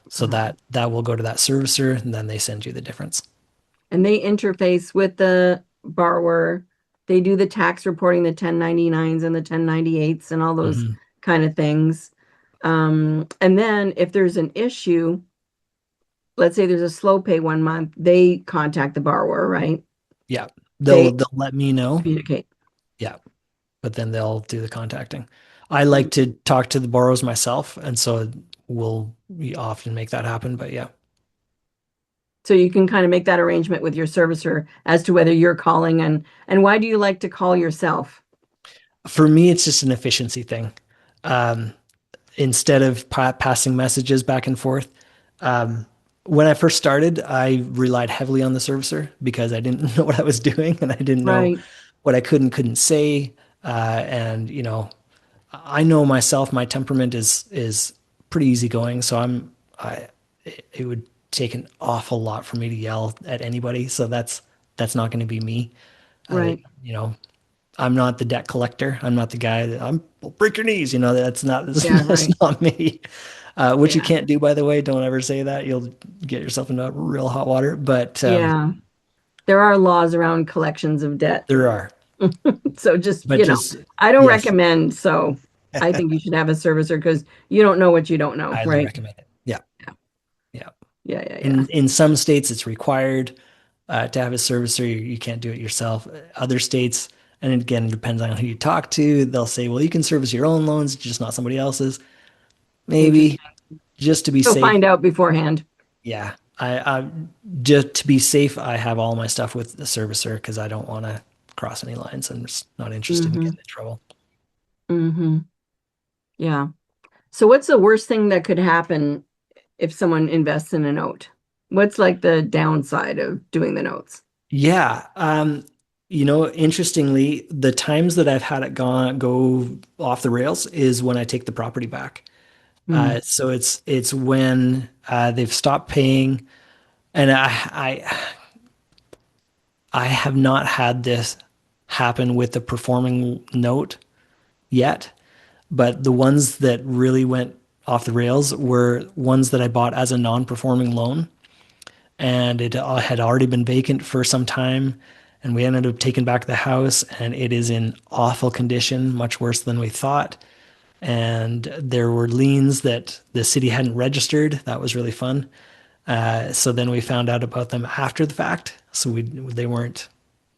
So Wow. that will go to that servicer and then they send you the difference. And they interface with the borrower. They do the tax reporting, the 1099s and the 1098s and all those Hmm. kind of things. And then if there's an issue, let's say there's a slow pay one month, they contact the borrower, right? Yeah. They They'll let me know. communicate. Yeah. But then they'll do the contacting. I like to talk to the borrowers myself, and so we often make that happen. But yeah, So you can kind of make that arrangement with your servicer as to whether you're calling and why do you like to call yourself? for me, it's just an efficiency thing. Um, Instead of passing messages back and forth. Um, when I first started, I relied heavily on the servicer because I didn't know what I was doing and I didn't know Right, what I could and couldn't say. And I know myself, my temperament is pretty easygoing, so I it would take an awful lot for me to yell at anybody. So that's not going to be me. right. You know, I'm not the debt collector. I'm not the guy that will break your knees. Yeah, That's right. not me. Which you Yeah. can't do, by the way. Don't ever say that. You'll get yourself into real hot water. But Yeah. There are laws around collections of debt. there are. So just, But just I don't yes, recommend. So I think you should have a servicer because you don't know what you don't know, highly right? recommend it. Yeah, Yeah. yeah. Yeah, yeah, yeah. In some states, it's required to have a servicer. You can't do it yourself. Other states, and again, it depends on who you talk to. They'll say, well, you can service your own loans, just not somebody else's. Maybe Interesting. just to be So safe. find out beforehand. Yeah, I just to be safe, I have all my stuff with the servicer because I don't want to cross any lines. I'm just not interested in Mm-hmm. getting in trouble. Mm-hmm. Yeah. So what's the worst thing that could happen if someone invests in a note? What's like the downside of doing the notes? Yeah, interestingly, the times that I've had it go off the rails is when I take the property back. Hmm. So it's when they've stopped paying, and I have not had this happen with the performing note yet, but the ones that really went off the rails were ones that I bought as a non-performing loan, and it had already been vacant for some time, and we ended up taking back the house, and it is in awful condition, much worse than we thought. And there were liens that the city hadn't registered. That was really fun. So then we found out about them after the fact. So they weren't.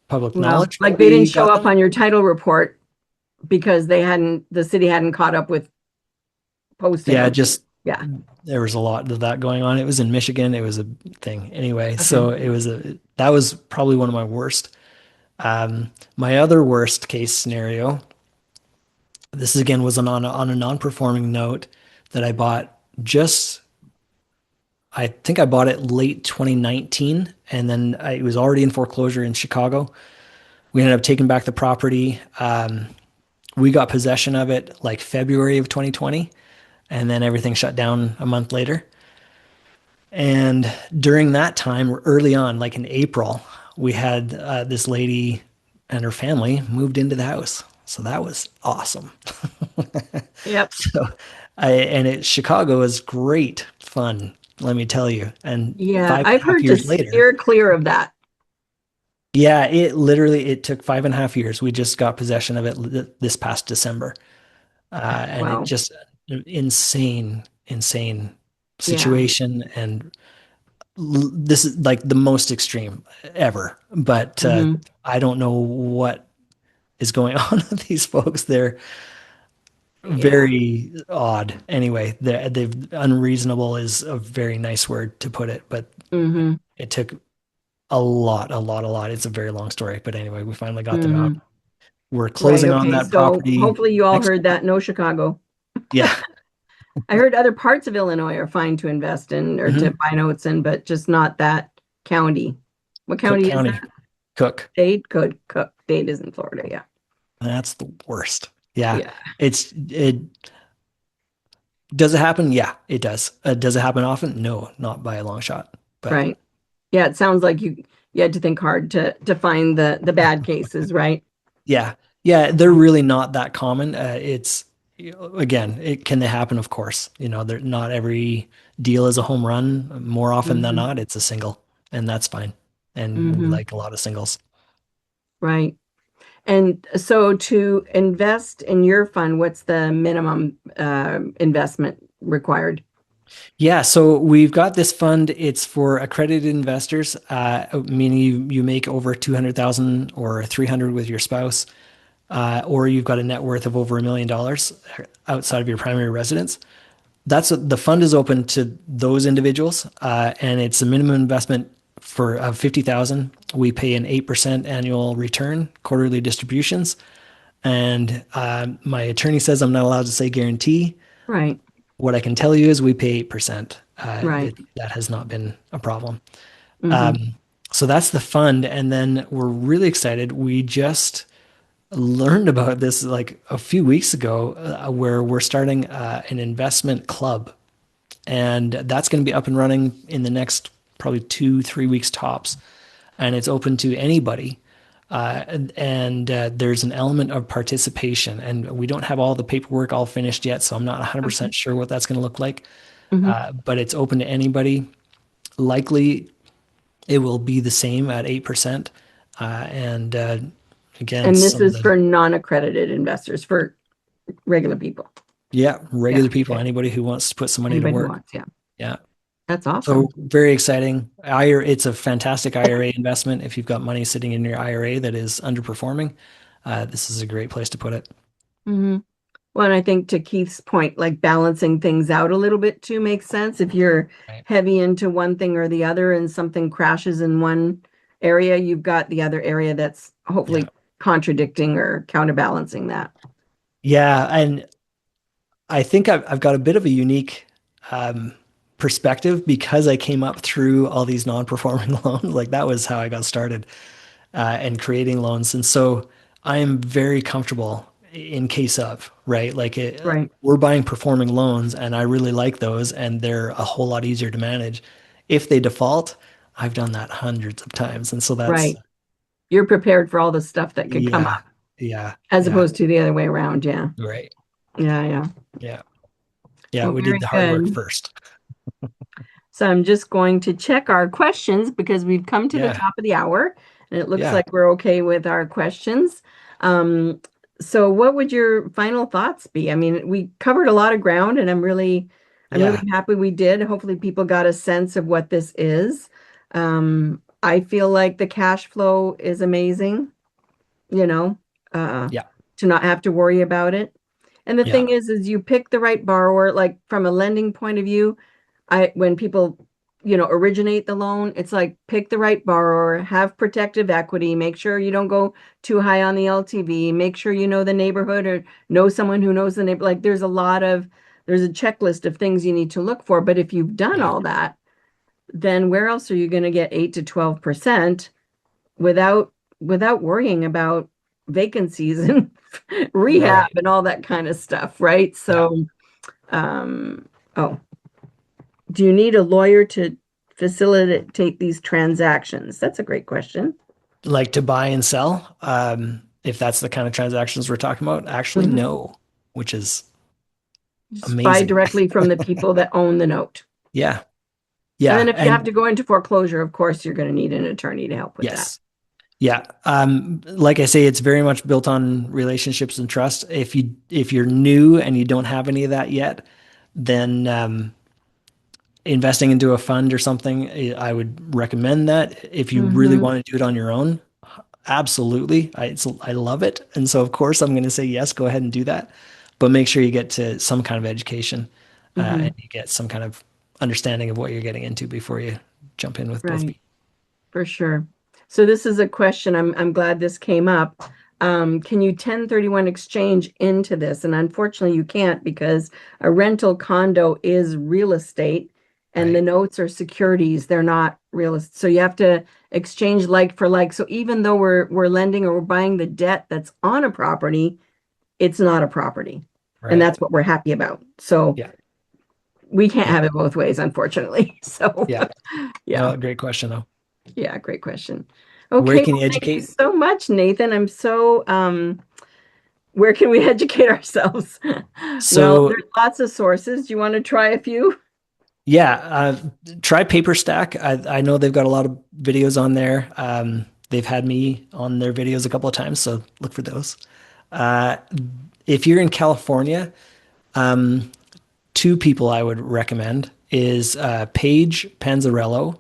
public Well, knowledge, but like they didn't we show got up them. on your title report because the city hadn't caught up with posting Yeah, them. just Yeah. there was a lot of that going on. It was in Michigan. It was a thing anyway. Okay. So that was probably one of my worst. My other worst case scenario, this again was on a non-performing note that I bought just, I think I bought it late 2019, and then it was already in foreclosure in Chicago. We ended up taking back the property. We got possession of it like February of 2020, and then everything shut down a month later. And during that time, early on, like in April, we had this lady and her family moved into the house. So that was awesome. Yep. So Chicago is great fun, let me tell you. And Yeah. five and I've a half heard to years later, steer clear of that. yeah, it took 5.5 years. We just got possession of it this past December. And it Wow. just insane Yeah. situation. And this is like the most extreme ever. But Hmm. I don't know what is going on with these folks. They're Yeah. very odd. Anyway, they've unreasonable is a very nice word to put it, but Hmm. it took a lot. It's a very long story, but anyway, we finally got them out. Hmm. We're Right. closing on Okay. that So property hopefully you all next heard month. that. No Chicago. Yeah. I heard other parts of Illinois are fine to invest in or to Hmm. buy notes in, but just not that county. What Cook county is County, that? Cook. Dade? Good. Cook. Dade is in Florida. Yeah. That's the worst. Yeah. Yeah. It does it happen? Yeah, it does. Does it happen often? No, not by a long shot. But Right. Yeah. It sounds like you had to think hard to find the bad cases, right? yeah, yeah, they're really not that common. It's again, it can they happen, of course. They're not every deal is a home run. More often than Hmm. not, it's a single, and that's fine. And we Hmm. like a lot of singles. Right. And so to invest in your fund, what's the minimum investment required? Yeah, so we've got this fund. It's for accredited investors, meaning you make over 200,000 or 300 with your spouse, or you've got a net worth of over $1 million outside of your primary residence. The fund is open to those individuals, and it's a minimum investment for 50,000. We pay an 8% annual return, quarterly distributions, and my attorney says I'm not allowed to say guarantee. Right. What I can tell you is we pay 8%. Right. That has not been a problem. Hmm. So that's the fund, and then we're really excited. We just learned about this like a few weeks ago, where we're starting an investment club, and that's going to be up and running in the next probably 2, 3 weeks tops, and it's open to anybody. And there's an element of participation, and we don't have all the paperwork all finished yet, so I'm not Okay. 100% sure what that's going to look like. Hmm. But it's open to anybody. Likely, it will be the same at 8%. And again, And this some of is the for non-accredited investors, for regular people. yeah, Yeah. regular people, Okay. anybody who wants to put some money to Anybody who work. wants. Yeah. Yeah. That's So awesome. very exciting. It's a fantastic IRA investment. If you've got money sitting in your IRA that is underperforming, this is a great place to put it. Hmm. Well, and I think to Keith's point, like balancing things out a little bit too makes sense. If you're Right. heavy into one thing or the other and something crashes in one area, you've got the other area that's Yeah. hopefully contradicting or counterbalancing that. Yeah. And I think I've got a bit of a unique um, perspective because I came up through all these non-performing loans. Like that was how I got started and creating loans. And so I am very comfortable in case of, right? Right. We're buying performing loans and I really like those and they're a whole lot easier to manage. If they default, I've done that hundreds of times. And so that's, Right. You're prepared for all the stuff that could come yeah, up yeah, as yeah, opposed to the other way around. Yeah. right. Yeah. Yeah. Yeah, yeah. Well, We did very the hard work good. first. So I'm just going to check our questions because we've come to the Yeah, top of the hour and it looks yeah, like we're okay with our questions. Um, so what would your final thoughts be? I mean, we covered a lot of ground and I'm really yeah. happy we did. Hopefully people got a sense of what this is. I feel like the cash flow is amazing, you know, uh, Yeah. to not have to worry about it. And the Yeah. thing is you pick the right borrower, like from a lending point of view, when people, originate the loan, it's like pick the right borrower, have protective equity, make sure you don't go too high on the LTV, make sure you know the neighborhood or know someone who knows the neighbor. Like there's a checklist of things you need to look for. But if you've done Yeah. all that, then where else are you going to get 8 to 12% without without worrying about vacancies and rehab Right. and all that kind of stuff, right? Yeah. So, oh, do you need a lawyer to facilitate these transactions? That's a great question. Like to buy and sell, if that's the kind of transactions we're talking about, actually, Mhm. no, which is Just buy amazing. directly from the people that own the note. Yeah. And then Yeah. if you have And to go into foreclosure, of course, you're going to need an attorney to help with that. yes. Yeah. Like I say, it's very much built on relationships and trust. If you're new and you don't have any of that yet, then investing into a fund or something, I would recommend that. If you really Hmm. want to do it on your own, absolutely. I love it. And so, of course, I'm going to say yes, go ahead and do that. But make sure you get to some kind of education and Hmm. you get some kind of understanding of what you're getting into before you jump in with both Right. feet. For sure. So this is a question. I'm glad this came up. Can you 1031 exchange into this? And unfortunately, you can't because a rental condo is real estate and the Right. notes are securities. They're not real estate. So you have to exchange like for like. So even though we're lending or we're buying the debt that's on a property, it's not a property. And Right. that's what we're happy about. So Yeah. we can't Yeah. have it both ways, unfortunately. So Yeah. yeah. No, great question though. Yeah, great question. Where Okay, can well, you thank you educate? so much, Nathan. I'm so where can we educate ourselves? Well, So there's lots of sources. Do you want to try a few? yeah, try PaperStack. I know they've got a lot of videos on there. They've had me on their videos a couple of times, so look for those. Uh, if you're in California, two people I would recommend is Paige Panzarello,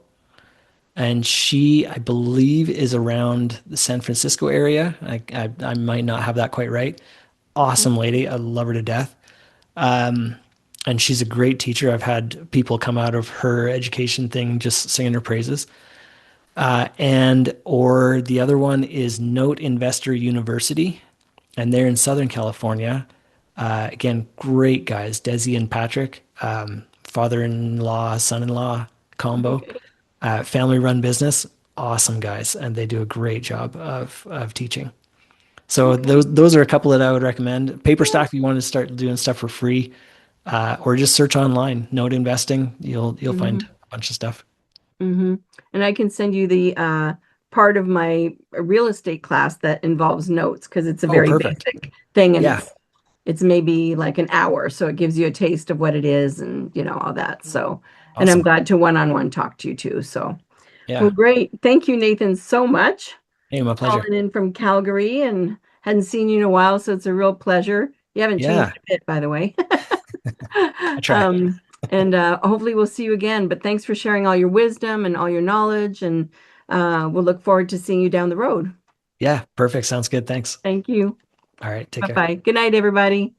and she, I believe, is around the San Francisco area. I might not have that quite right. Mhm. Awesome lady. I love her to death. And she's a great teacher. I've had people come out of her education thing just singing her praises. And or the other one is Note Investor University, and they're in Southern California. Again, great guys, Desi and Patrick, father-in-law, son-in-law combo, Okay. family-run business, awesome guys, and they do a great job of teaching. So Okay. those are a couple that I would recommend. Yeah. PaperStack, if you want to start doing stuff for free, or just search online, note investing. You'll find Hmm. a bunch of stuff. Hmm. And I can send you the part of my real estate class that involves notes because it's a Oh, very perfect. basic thing and Yeah, it's maybe like an hour, so it gives you a taste of what it is and all that. So, and I'm awesome. glad to one-on-one talk to you too. So, well, Yeah. great. Thank you, Nathan, so much. Hey, my pleasure. Calling in from Calgary and hadn't seen you in a while, so it's a real pleasure. You haven't changed Yeah, a bit, by the way. I try. Um, and hopefully we'll see you again. But thanks for sharing all your wisdom and all your knowledge, and we'll look forward to seeing you down the road. Yeah, perfect. Sounds good. Thanks. Thank you. All right, take care. Bye-bye. Good night, everybody.